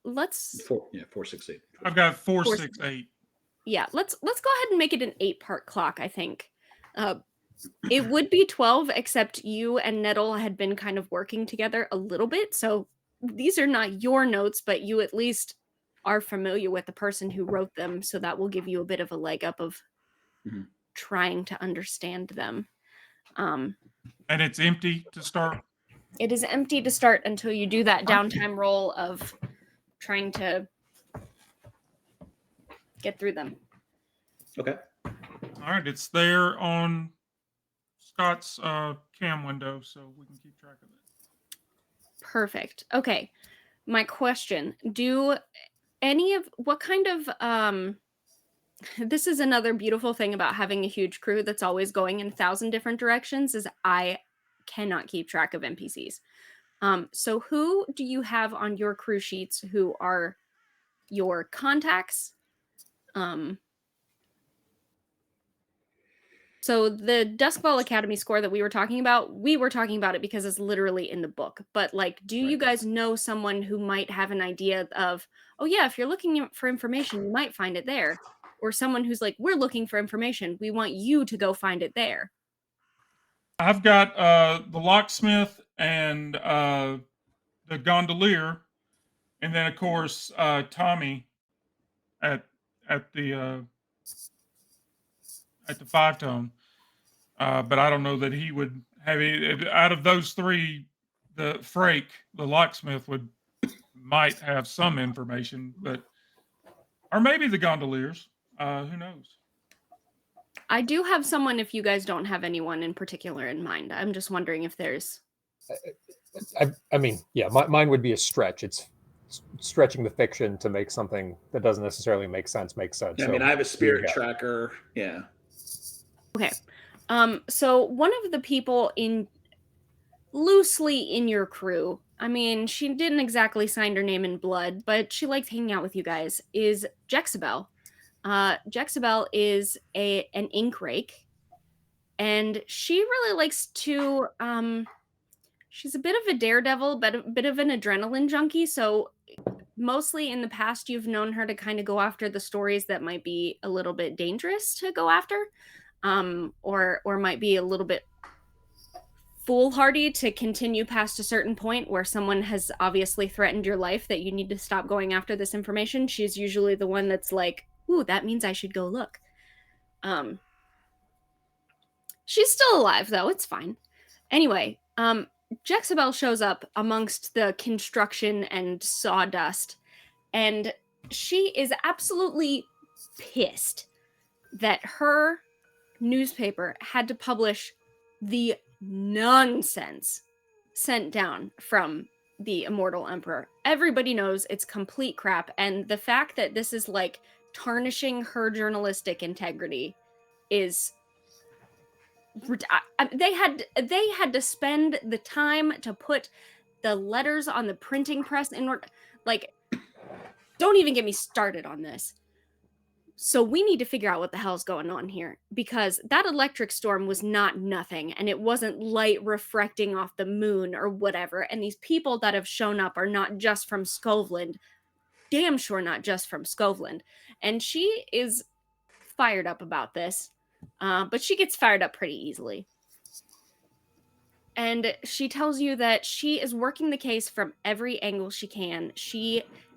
Let's. 4, 6, 8. I've got 4, Four, 6, 8. Yeah. Let's go ahead and make it an 8-part clock. I think. It would be 12, except you and Nettle had been kind of working together a little bit. So these are not your notes, but you at least are familiar with the person who wrote them. So that will give you a bit of a leg up of trying to understand them. And it's empty to start? It is empty to start until you do that downtime roll of trying to get through them. Okay. All right, it's there on Scott's cam window, so we can keep track of it. Perfect. Okay. My question, what kind of this is another beautiful thing about having a huge crew that's always going in 1,000 different directions is I cannot keep track of NPCs. So who do you have on your crew sheets who are your contacts? So the Duskfall Academy score that we were talking about it because it's literally in the book. But like, do you guys know someone who might have an idea of, oh yeah, if you're looking for information, you might find it there? Or someone who's like, we're looking for information. We want you to go find it there. I've got the locksmith and the gondolier, and then of course Tommy at the 5-tone. But I don't know that he would have any out of those three. The Frake, the locksmith, might have some information, but or maybe the gondoliers. Who knows? I do have someone if you guys don't have anyone in particular in mind. I'm just wondering if there's... I mean, yeah, mine would be a stretch. It's stretching the fiction to make something that doesn't necessarily make sense. Yeah, I mean, I have a spirit tracker. Yeah. Okay. So one of the people loosely in your crew, I mean, she didn't exactly sign her name in blood, but she likes hanging out with you guys, is Jexabel. Jexabel is an ink rake, and she really likes to she's a bit of a daredevil, but a bit of an adrenaline junkie. So mostly in the past, you've known her to kind of go after the stories that might be a little bit dangerous to go after, or might be a little bit foolhardy to continue past a certain point where someone has obviously threatened your life that you need to stop going after this information. She's usually the one that's like, ooh, that means I should go look. She's still alive, though. It's fine. Anyway, Jexabel shows up amongst the construction and sawdust, and she is absolutely pissed that her newspaper had to publish the nonsense sent down from the Immortal Emperor. Everybody knows it's complete crap, and the fact that this is like tarnishing her journalistic integrity is they had to spend the time to put the letters on the printing press in order, like, don't even get me started on this. So we need to figure out what the hell's going on here, because that electric storm was not nothing, and it wasn't light refracting off the moon or whatever, and these people that have shown up are not just from Skovland, damn sure not just from Skovland, and she is fired up about this, but she gets fired up pretty easily. And she tells you that she is working the case from every angle she can.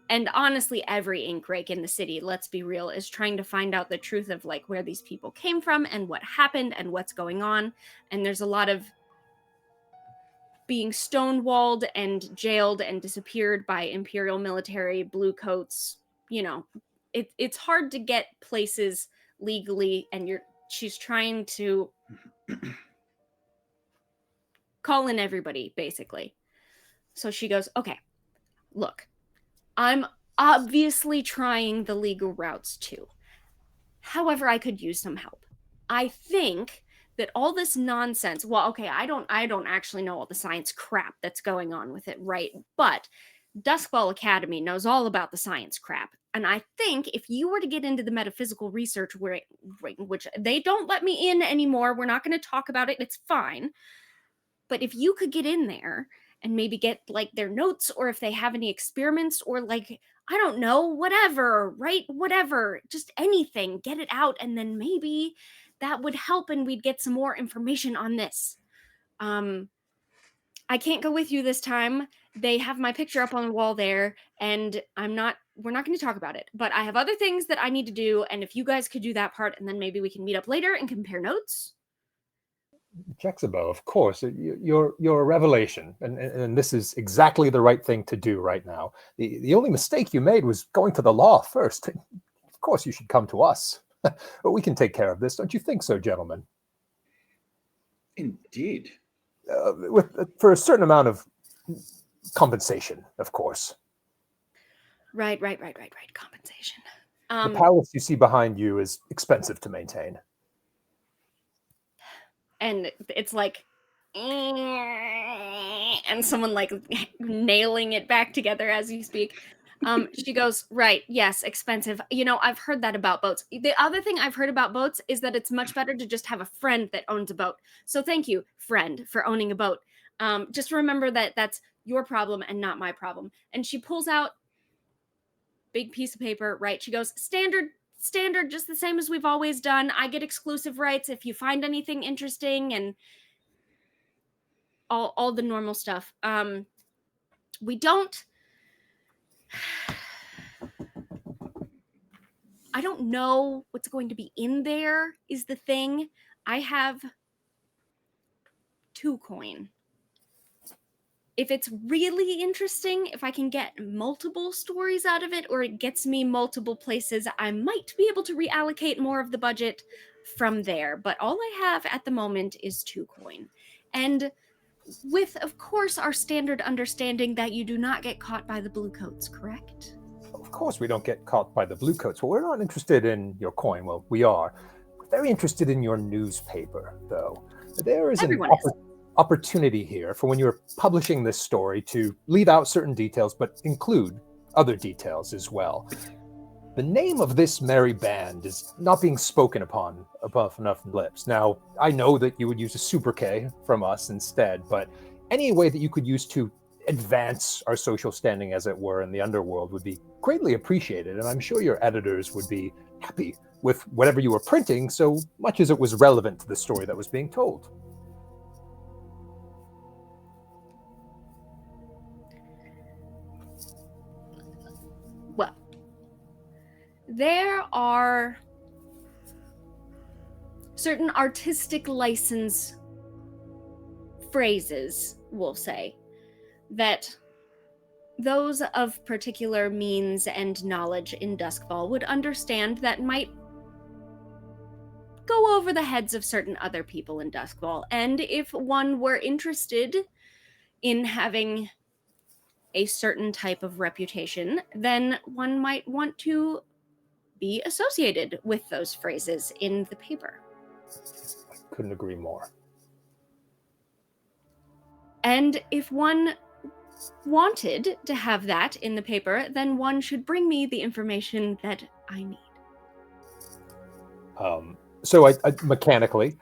And honestly, every ink rake in the city, let's be real, is trying to find out the truth of like where these people came from and what happened and what's going on. And there's a lot of being stonewalled and jailed and disappeared by Imperial military bluecoats. You know, it's hard to get places legally, and she's trying to call in everybody, basically. So she goes, okay, look, I'm obviously trying the legal routes too. However, I could use some help. I think that all this nonsense, well, okay, I don't actually know all the science crap that's going on with it, right? But Duskfall Academy knows all about the science crap. And I think if you were to get into the metaphysical research, which they don't let me in anymore, we're not going to talk about it, it's fine. But if you could get in there and maybe get like their notes, or if they have any experiments, or like, I don't know, whatever, right? Whatever, just anything, get it out. And then maybe that would help and we'd get some more information on this. I can't go with you this time. They have my picture up on the wall there, and we're not going to talk about it. But I have other things that I need to do, and if you guys could do that part, and then maybe we can meet up later and compare notes. Jexabo, of course, you're a revelation, and this is exactly the right thing to do right now. The only mistake you made was going to the law first. Of course, you should come to us. But we can take care of this, don't you think so, gentlemen? Indeed. For a certain amount of compensation, of course. Right. Compensation. The palace you see behind you is expensive to maintain. And it's like, and someone like nailing it back together as you speak. She goes, right, yes, expensive. You know, I've heard that about boats. The other thing I've heard about boats is that it's much better to just have a friend that owns a boat. So thank you, friend, for owning a boat. Just remember that that's your problem and not my problem. And she pulls out big piece of paper, right? She goes, standard, just the same as we've always done. I get exclusive rights if you find anything interesting, and all the normal stuff. We don't... I don't know what's going to be in there is the thing. I have 2 coin. If it's really interesting, if I can get multiple stories out of it, or it gets me multiple places, I might be able to reallocate more of the budget from there. But all I have at the moment is 2 coin. And with, of course, our standard understanding that you do not get caught by the bluecoats, correct? Of course we don't get caught by the bluecoats. Well, we're not interested in your coin. Well, we are. We're very interested in your newspaper, though. There is an opportunity here for when you're publishing this story to leave out certain details, but include other details as well. The name of this merry band is not being spoken upon above enough lips. Now, I know that you would use a sobriquet from us instead, but any way that you could use to advance our social standing, as it were, in the underworld would be greatly appreciated, and I'm sure your editors would be happy with whatever you were printing, so much as it was relevant to the story that was being told. Well, there are certain artistic license phrases, we'll say, that those of particular means and knowledge in Duskfall would understand that might go over the heads of certain other people in Duskfall. And if one were interested in having a certain type of reputation, then one might want to be associated with those phrases in the paper. I couldn't agree more. And if one wanted to have that in the paper, then one should bring me the information that I need. So I mechanically,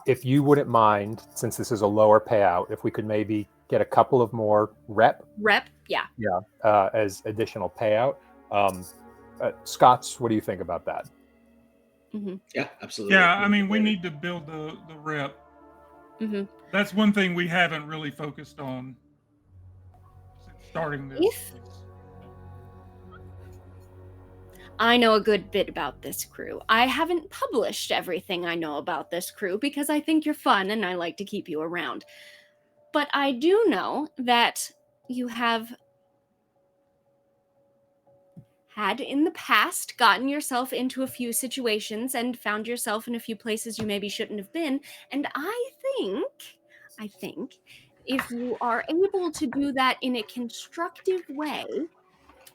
if you wouldn't mind, since this is a lower payout, if we could maybe get a couple of more rep, yeah, as additional payout. Scots, what do you think about that? Mm-hmm. Yeah, absolutely. Yeah, I mean, we need to build the rep. Mm-hmm. That's one thing we haven't really focused on since starting this. I know a good bit about this crew. I haven't published everything I know about this crew because I think you're fun and I like to keep you around. But I do know that you have had in the past gotten yourself into a few situations and found yourself in a few places you maybe shouldn't have been. And I think if you are able to do that in a constructive way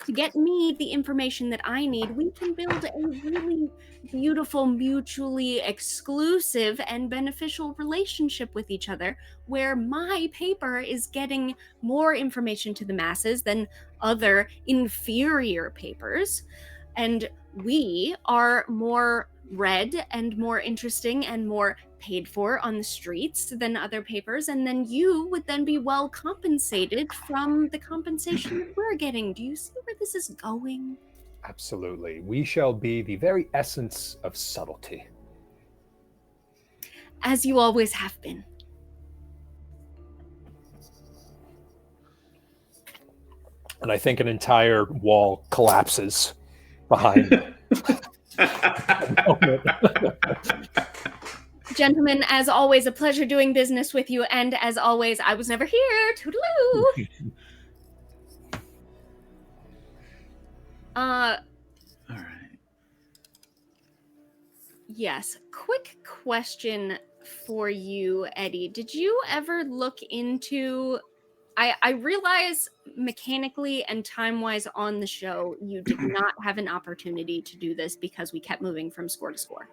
to get me the information that I need, we can build a really beautiful, mutually exclusive and beneficial relationship with each other, where my paper is getting more information to the masses than other inferior papers, and we are more read and more interesting and more paid for on the streets than other papers, and then you would then be well compensated from the compensation that we're getting. Do you see where this is going? Absolutely. We shall be the very essence of subtlety. As you always have been. And I think an entire wall collapses behind. Gentlemen, as always, a pleasure doing business with you, and as always, I was never here. Toodaloo! All right. Yes. Quick question for you, Eddie. Did you ever look into... I realize mechanically and time-wise on the show, you did not have an opportunity to do this because we kept moving from score to score.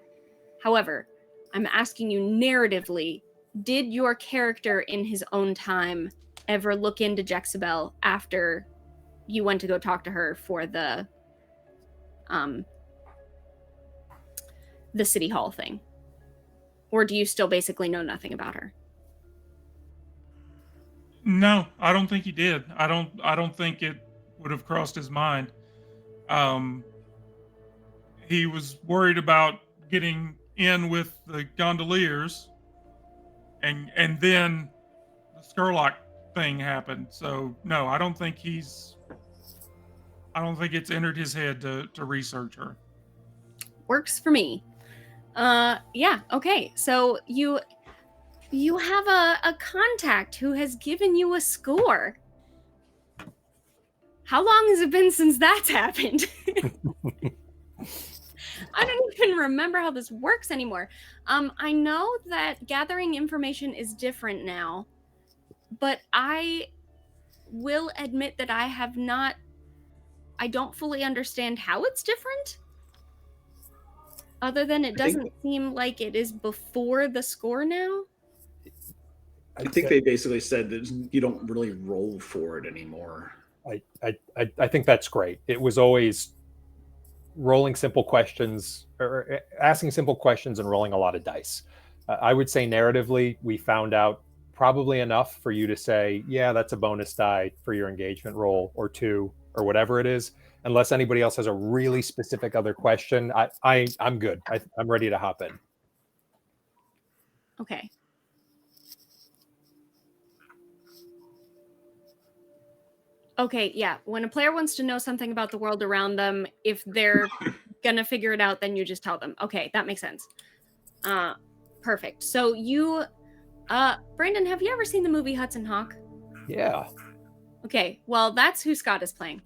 However, I'm asking you narratively, did your character in his own time ever look into Jexabel after you went to go talk to her for the City Hall thing? Or do you still basically know nothing about her? No, I don't think he did. I don't think it would have crossed his mind. He was worried about getting in with the gondoliers, and then the Skurlock thing happened. So no, I don't think it's entered his head to research her. Works for me. Yeah, okay. So you have a contact who has given you a score. How long has it been since that's happened? I don't even remember how this works anymore. I know that gathering information is different now, but I will admit that I don't fully understand how it's different. Other than it doesn't seem like it is before the score now. I think they basically said that you don't really roll for it anymore. I think that's great. It was always rolling simple questions, or asking simple questions and rolling a lot of dice. I would say narratively, we found out probably enough for you to say, yeah, that's a bonus die for your engagement roll, or 2, or whatever it is. Unless anybody else has a really specific other question, I'm good. I'm ready to hop in. Okay. Okay, yeah. When a player wants to know something about the world around them, if they're gonna figure it out, then you just tell them. Okay, that makes sense. Perfect. So you, Brandon, have you ever seen the movie Hudson Hawk? Yeah. Okay, well, that's who Scott is playing.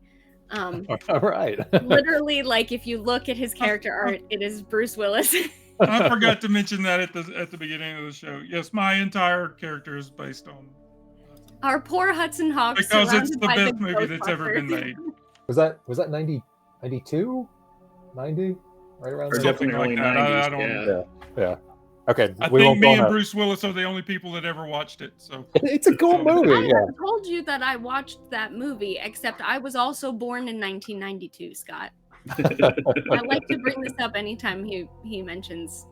All right. Literally, like, if you look at his character art, it is Bruce Willis. I forgot to mention that at the beginning of the show. Yes, my entire character is based on Our poor Hudson Hawk. because it's the best movie that's ever been made. Was that 90, 92, 90, right around there? Something Definitely like that. I don't. Yeah. Yeah. Okay. I we think won't me go and on that. Bruce Willis are the only people that ever watched it. So It's a cool movie. I Yeah. told you that I watched that movie, except I was also born in 1992, Scott. I like to bring this up anytime he mentions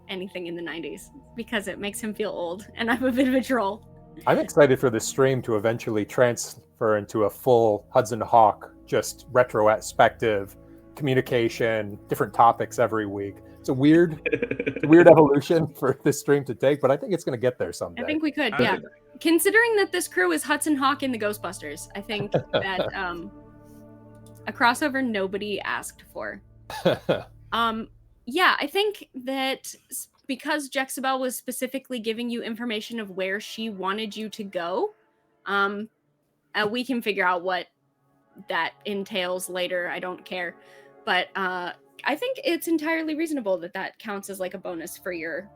anything in the 90s because it makes him feel old, and I'm a bit of a troll. I'm excited for this stream to eventually transfer into a full Hudson Hawk, just retrospective communication, different topics every week. It's a weird evolution for this stream to take, but I think it's going to get there someday. I think we could, I yeah. think- Considering that this crew is Hudson Hawk in the Ghostbusters, I think that a crossover nobody asked for. Yeah, I think that because Jexabel was specifically giving you information of where she wanted you to go, we can figure out what that entails later. I don't care. But I think it's entirely reasonable that counts as like a bonus for your,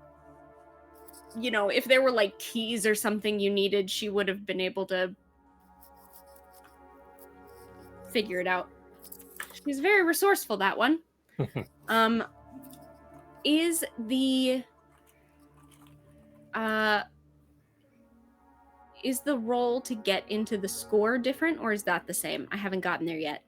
if there were like keys or something you needed, she would have been able to figure it out. She's very resourceful, that one. Is the role to get into the score different, or is that the same? I haven't gotten there yet.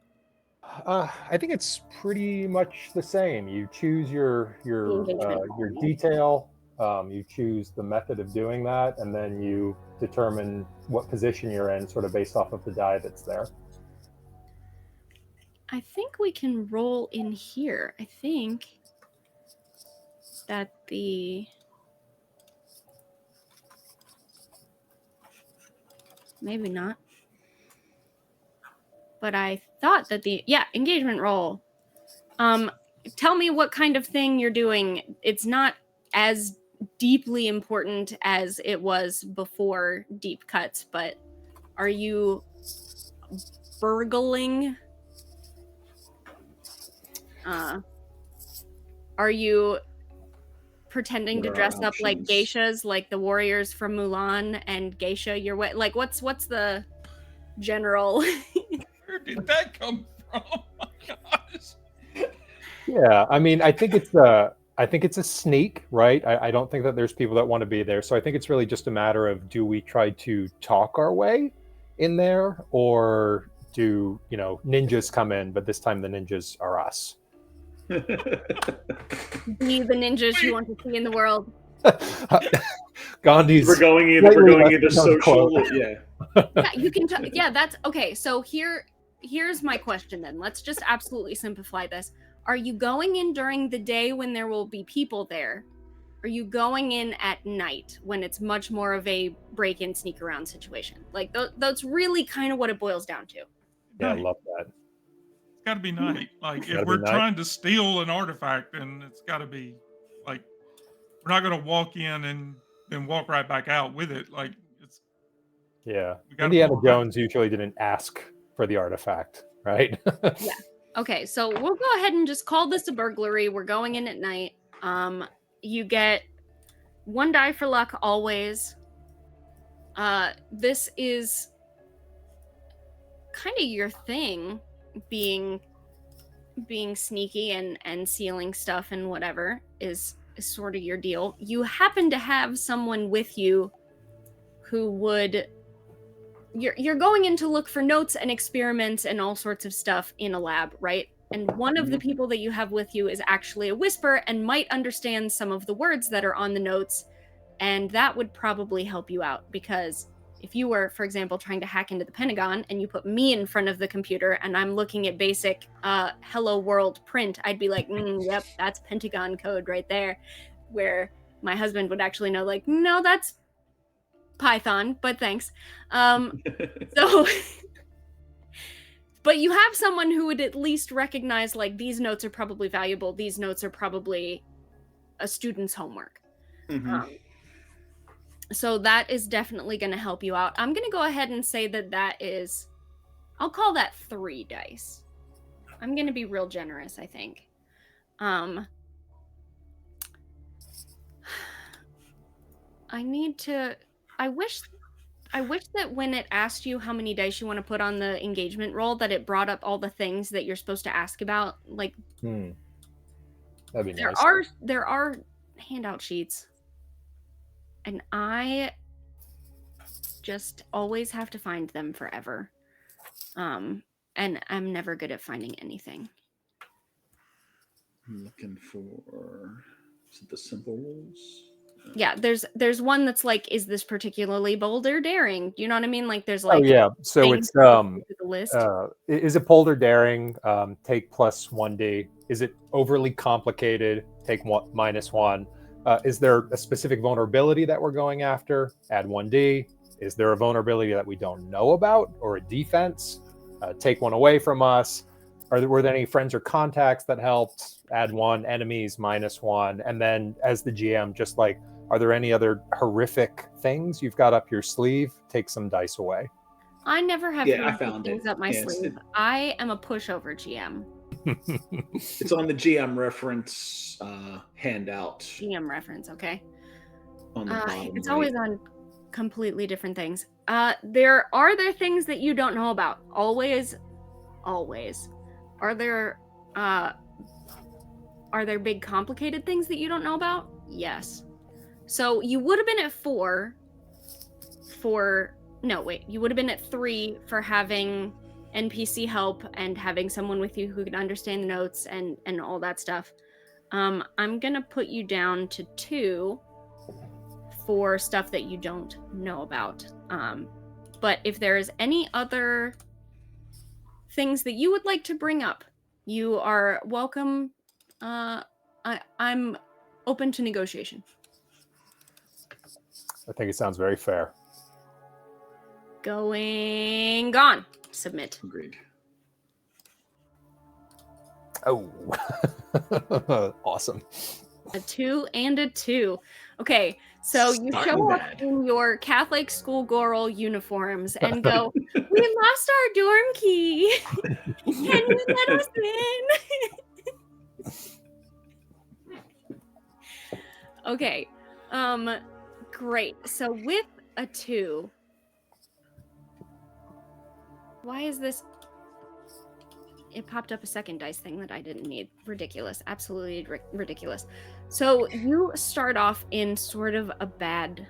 I think it's pretty much the same. You choose your Engagement. detail, you choose the method of doing that, and then you determine what position you're in, sort of based off of the die that's there. I think we can roll in here. I think that maybe not. But I thought that engagement roll. Tell me what kind of thing you're doing. It's not as deeply important as it was before Deep Cuts, but are you burgling? Are you pretending to dress up like geishas, like the warriors from Mulan and geisha your way? Like, what's the general? Where did that come from? Oh my gosh. Yeah, I mean, I think it's a sneak, right? I don't think that there's people that want to be there. So I think it's really just a matter of, do we try to talk our way in there, or do, ninjas come in, but this time the ninjas are us? Be the ninjas you want to see in the world. Gandhi's. We're going into social. Yeah, you can. That's okay. So here's my question then. Let's just absolutely simplify this. Are you going in during the day when there will be people there? Are you going in at night when it's much more of a break-in, sneak-around situation? Like, that's really kind of what it boils down to. Yeah, I love that. It's got to be night. Like, if we're trying to steal an artifact, then it's got to be, like, we're not going to walk in and then walk right back out with it. Like, it's... Yeah. Indiana Jones usually didn't ask for the artifact, right? Yeah. Okay, so we'll go ahead and just call this a burglary. We're going in at night. You get 1 die for luck always. This is kind of your thing, being sneaky and stealing stuff and whatever is sort of your deal. You happen to have someone with you who would... You're going in to look for notes and experiments and all sorts of stuff in a lab, right? And one of the people that you have with you is actually a whisper and might understand some of the words that are on the notes, and that would probably help you out, because if you were, for example, trying to hack into the Pentagon and you put me in front of the computer and I'm looking at basic hello world print, I'd be like, yep, that's Pentagon code right there, where my husband would actually know, like, no, that's Python, but thanks. So but you have someone who would at least recognize, like, these notes are probably valuable, these notes are probably a student's homework. So that is definitely going to help you out. I'm going to go ahead and say that is, I'll call that 3 dice. I'm going to be real generous, I think. I wish that when it asked you how many dice you want to put on the engagement roll, that it brought up all the things that you're supposed to ask about. Like, that'd be nice. There are handout sheets, and I just always have to find them forever. And I'm never good at finding anything. I'm looking for, is it the simple rules? Yeah, there's one that's like, is this particularly bold or daring? Do you know what I mean? Like, there's like, oh yeah, so it's the list. Is it bold or daring? Take plus 1d. Is it overly complicated? Take -1. Is there a specific vulnerability that we're going after? Add 1d. Is there a vulnerability that we don't know about, or a defense? Take 1 away from us. were there any friends or contacts that helped? Add 1, enemies -1, and then as the GM, just like, are there any other horrific things you've got up your sleeve? Take some dice away. I never have Yeah, I horrific found things it. up my Yeah, sleeve. I am a pushover GM. It's on the GM reference handout GM reference, okay? on the bottom. It's right. always on completely different things. There things that you don't know about. Always. Are there big complicated things that you don't know about? Yes. So you would have been at 4 you would have been at 3 for having NPC help and having someone with you who can understand the notes and all that stuff. I'm gonna put you down to 2 for stuff that you don't know about. But if there is any other things that you would like to bring up, you are welcome. I'm open to negotiation. I think it sounds very fair. Gone. Submit. Agreed. Oh, awesome. A 2 and a 2. Okay, so you Starting show up bad. in your Catholic schoolgirl uniforms and go, "We lost our dorm key. Can you let us in?" Okay. Great. So with a 2, why is this? It popped up a second dice thing that I didn't need. Ridiculous. Absolutely ridiculous. So you start off in sort of a bad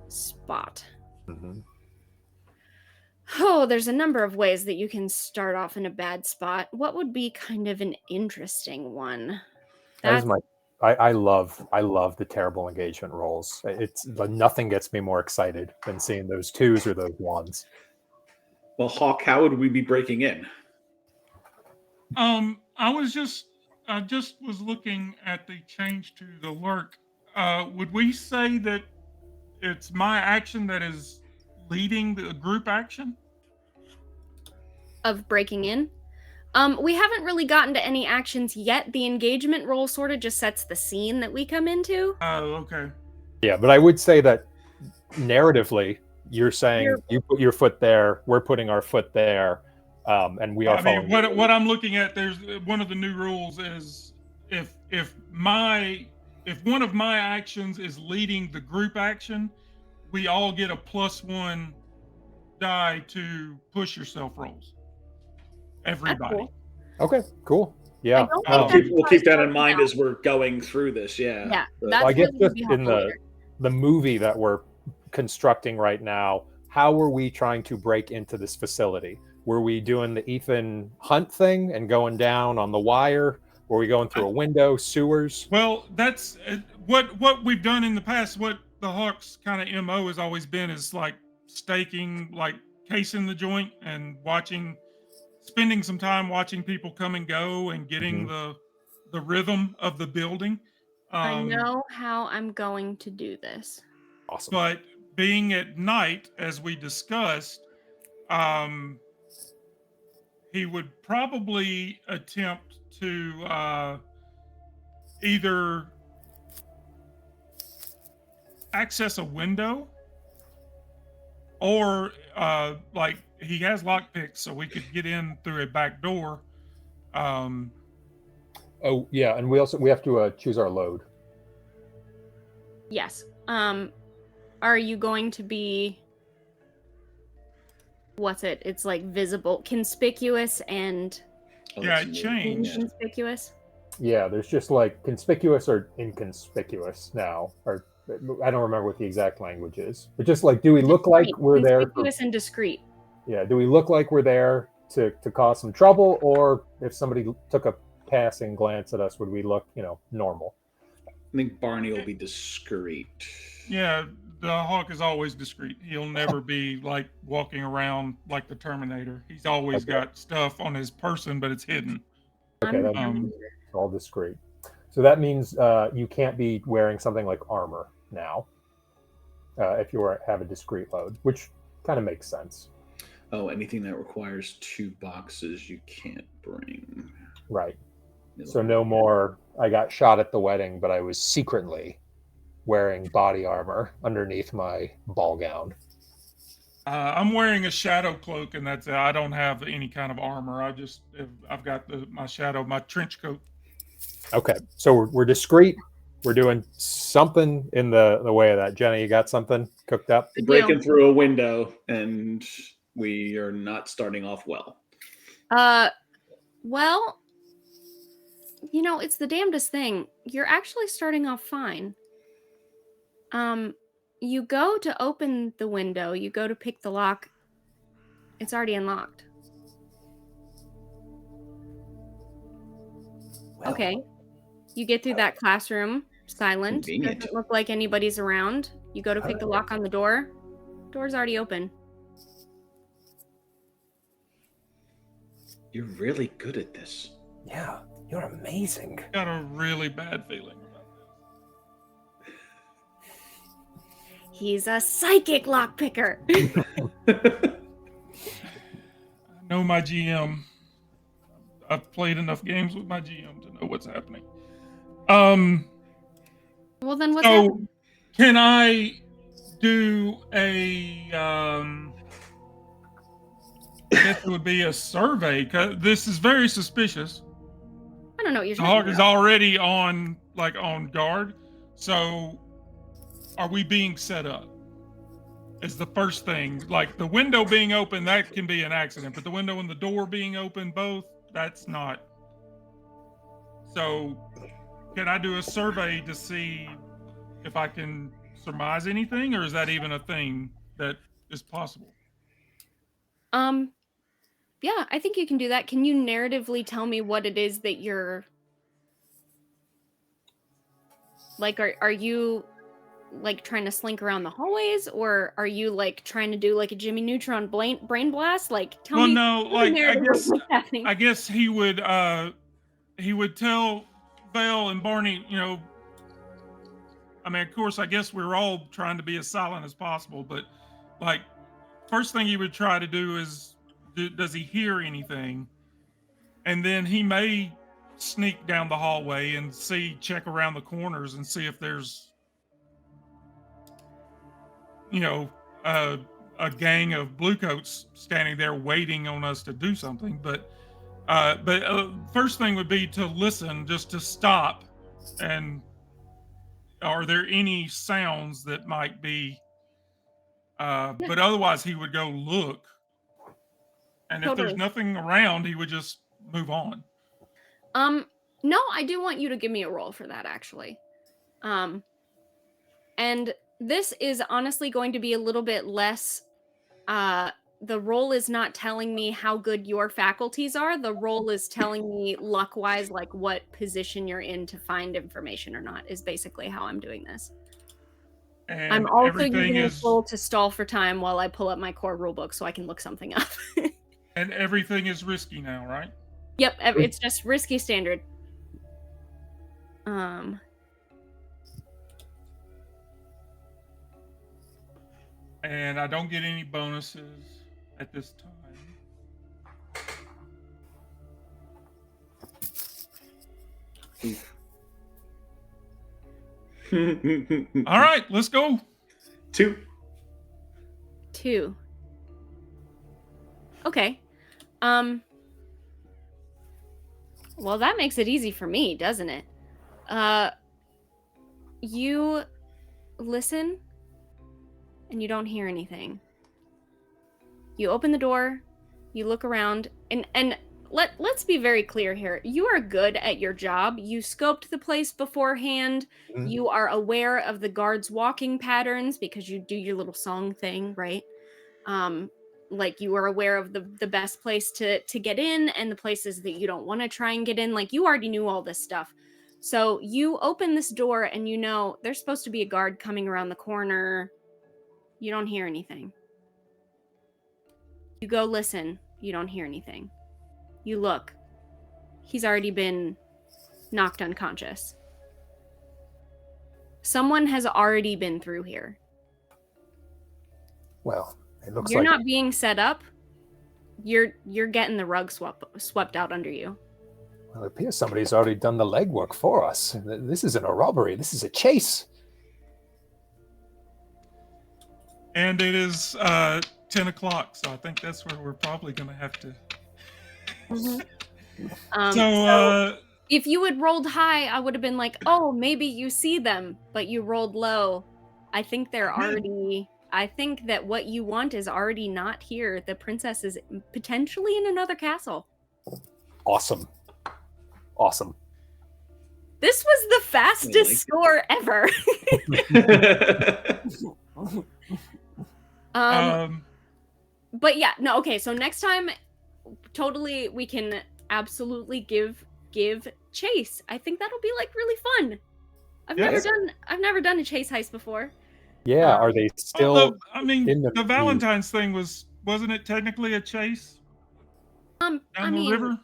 spot. Mm-hmm. Oh, there's a number of ways that you can start off in a bad spot. What would be kind of an interesting one? That is my. I love the terrible engagement rolls. It's nothing gets me more excited than seeing those 2s or those 1s. Well, Hawk, how would we be breaking in? I just was looking at the change to the lurk. Would we say that it's my action that is leading the group action? Of breaking in? We haven't really gotten to any actions yet. The engagement roll sort of just sets the scene that we come into. Oh, okay. Yeah, but I would say that narratively, you're saying you put your foot there, we're putting our foot there, and we are following. I mean, what I'm looking at, there's one of the new rules is if one of my actions is leading the group action, we all get a +1 die to push yourself rolls. Everybody. Cool. Okay, cool. Yeah. We'll keep that in mind as we're going through this. Yeah. Yeah. But That's I guess really just helpful in later. the movie that we're constructing right now, how are we trying to break into this facility? Were we doing the Ethan Hunt thing and going down on the wire? Were we going through a window, sewers? Well, that's what we've done in the past. What the Hawks kind of MO has always been is like staking, like casing the joint and spending some time watching people come and go and getting the rhythm of the building. I know how I'm going to do this. Awesome. But being at night, as we discussed, he would probably attempt to either access a window or like he has lockpicks, so we could get in through a back door. Oh yeah, and we have to choose our load. Yes. Are you going to be it's like visible, conspicuous, and Yeah, it changed. inconspicuous? Yeah, there's just like conspicuous or inconspicuous now, or I don't remember what the exact language is. But just like, do we look like we're there? Conspicuous and discreet. Yeah, do we look like we're there to cause some trouble, or if somebody took a passing glance at us, would we look, normal? I think Barney will be discreet. Yeah, the Hawk is always discreet. He'll never be like walking around like the Terminator. He's always got stuff on his person, but it's hidden. Okay, that's all discreet. So that means you can't be wearing something like armor now if you have a discreet load, which kind of makes sense. Oh, anything that requires 2 boxes you can't bring. Right. So no more, I got shot at the wedding, but I was secretly wearing body armor underneath my ball gown. I'm wearing a shadow cloak, and that's it. I don't have any kind of armor. I've got my shadow, my trench coat. Okay. So we're discreet. We're doing something in the way of that. Jenna, you got something cooked up? I do. Breaking through a window, and we are not starting off well. Well, you know, it's the damnedest thing. You're actually starting off fine. You go to open the window, you go to pick the lock. It's already unlocked. Well, Okay. You get through that classroom, silent. Convenient. Doesn't look like anybody's around. You go to pick the lock on the door. Door's already open. You're really good at this. Yeah, you're amazing. Got a really bad feeling about this. He's a psychic lockpicker. I know my GM. I've played enough games with my GM to know what's happening. Well, then what's So, happening? can I do a? I guess it would be a survey. 'Cause this is very suspicious. I don't know what you're The talking hawk is about. already on guard. So, are we being set up? Is the first thing. Like the window being open, that can be an accident, but the window and the door being open, both, that's not. So, can I do a survey to see if I can surmise anything, or is that even a thing that is possible? Yeah, I think you can do that. Can you narratively tell me what it is that you're like? Are you like trying to slink around the hallways, or are you like trying to do like a Jimmy Neutron brain blast? Like, tell Well, me. no, tell me like narratively what's happening. I guess he would tell Vale and Barney, I mean, of course, I guess we're all trying to be as silent as possible, but like, first thing he would try to do is, does he hear anything? And then he may sneak down the hallway and check around the corners and see if there's, a gang of bluecoats standing there waiting on us to do something. But first thing would be to listen, just to stop, and are there any sounds that might be? But otherwise, he would go look, and if there's Totally. nothing around, he would just move on. No, I do want you to give me a roll for that, actually. And this is honestly going to be a little bit less. The roll is not telling me how good your faculties are. The roll is telling me luck-wise, like what position you're in to find information or not, is basically how I'm doing this. And I'm also everything using is this roll to stall for time while I pull up my core rulebook so I can look something up. and everything is risky now, right? Yep, it's just risky standard. And I don't get any bonuses at this time. All right, let's go. 2. 2. Okay. Well, that makes it easy for me, doesn't it? You listen and you don't hear anything. You open the door, you look around, and let's be very clear here. You are good at your job. You scoped the place beforehand. Mhm. You are aware of the guards' walking patterns because you do your little song thing, right? Like you are aware of the best place to get in and the places that you don't want to try and get in. Like you already knew all this stuff. So you open this door and you know there's supposed to be a guard coming around the corner. You don't hear anything. You go listen. You don't hear anything. You look. He's already been knocked unconscious. Someone has already been through here. Well, it looks You're like not being set up. you're getting the rug swept out under you. Well, it appears somebody's already done the legwork for us. This isn't a robbery. This is a chase. And it is 10 o'clock, so I think that's where we're probably going to have to. So if you had rolled high, I would have been like, oh, maybe you see them, but you rolled low. I think they're already. I think that what you want is already not here. The princess is potentially in another castle. Awesome. This was the fastest score ever. But yeah, no, okay, so next time totally we can absolutely give chase. I think that'll be like really fun. I've never done a chase heist before. Yeah, are they still the Valentine's thing wasn't it technically a chase? Down the river?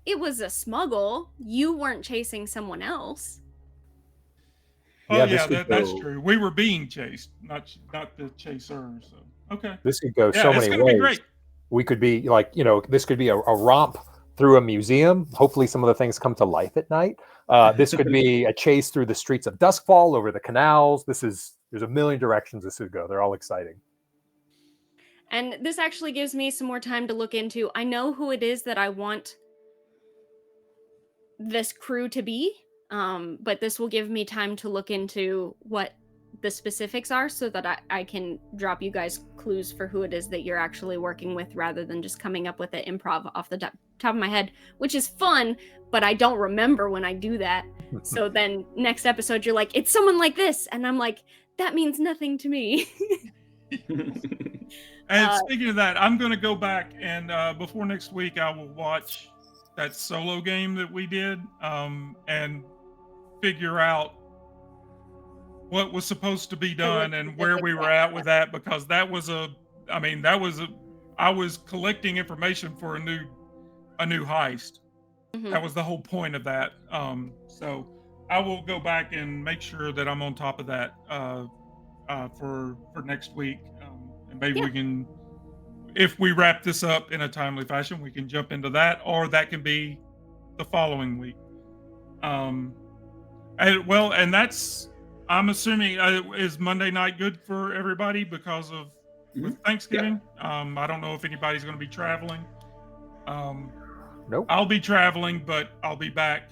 It was a smuggle. You weren't chasing someone else. Oh yeah, that's true. We were being chased, not the chaser. So okay. This could go so many ways. Be great. We could be like, this could be a romp through a museum. Hopefully some of the things come to life at night. This could be a chase through the streets of Duskfall, over the canals. There's a million directions this could go. They're all exciting. And this actually gives me some more time to look into. I know who it is that I want this crew to be, but this will give me time to look into what the specifics are so that I can drop you guys clues for who it is that you're actually working with rather than just coming up with it improv off the top of my head, which is fun, but I don't remember when I do that. So then next episode you're like, it's someone like this, and I'm like, that means nothing to me. And speaking of that, I'm going to go back and before next week I will watch that solo game that we did and figure out what was supposed to be done and where we were at with that, because I was collecting information for a new heist. Mm-hmm. That was the whole point of that. So I will go back and make sure that I'm on top of that for next week, and maybe we can, if we wrap this up in a timely fashion, we can jump into that, or that can be the following week. And that's, I'm assuming, is Monday night good for everybody because of with Thanksgiving? Yeah. I don't know if anybody's going to be traveling. Nope. I'll be traveling, but I'll be back.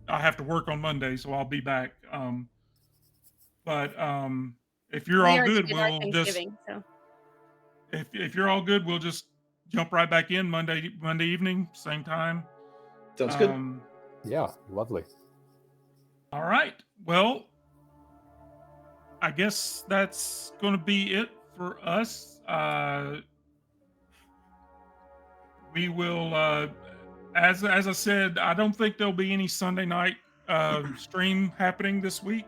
I have to work on Monday, so I'll be back. But if you're all good, we'll just. So. If you're all good, we'll just jump right back in Monday evening, same time. Sounds good. Yeah, lovely. All right. Well, I guess that's going to be it for us. We will, as I said, I don't think there'll be any Sunday night stream happening this week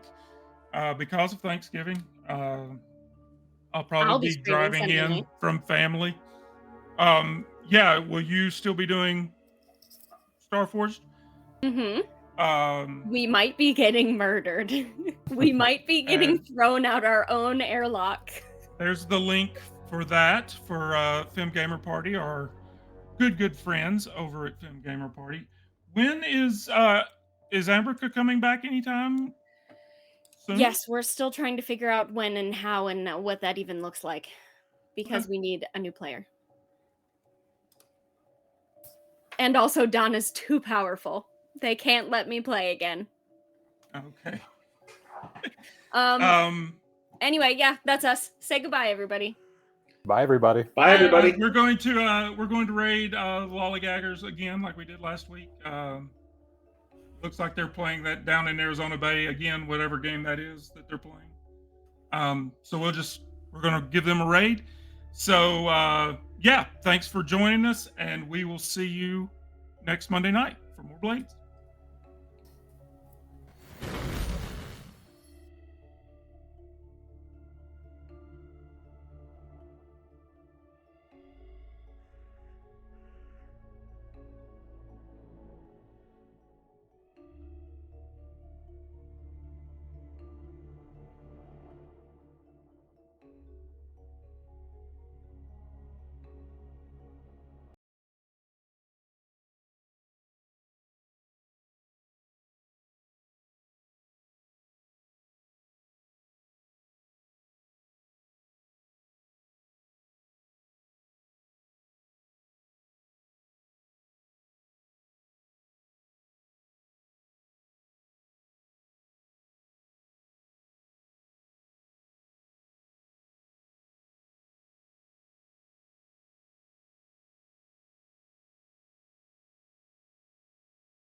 because of Thanksgiving. I'll probably be driving in from family. Yeah, will you still be doing Starforged? Mm-hmm. We might be getting murdered. We might be getting thrown out our own airlock. There's the link for that for Fem Gamer Party, our good friends over at Fem Gamer Party. When is Ambrica coming back anytime soon? Yes, we're still trying to figure out when and how and what that even looks like, because we need a new player. And also Donna's too powerful. They can't let me play again. Okay. Anyway, yeah, that's us. Say goodbye, everybody. Bye, everybody. Bye, everybody. We're going to raid Lollygaggers again, like we did last week. Looks like they're playing that down in Arizona Bay again, whatever game that is that they're playing. So we're going to give them a raid. So yeah, thanks for joining us, and we will see you next Monday night for more Blades.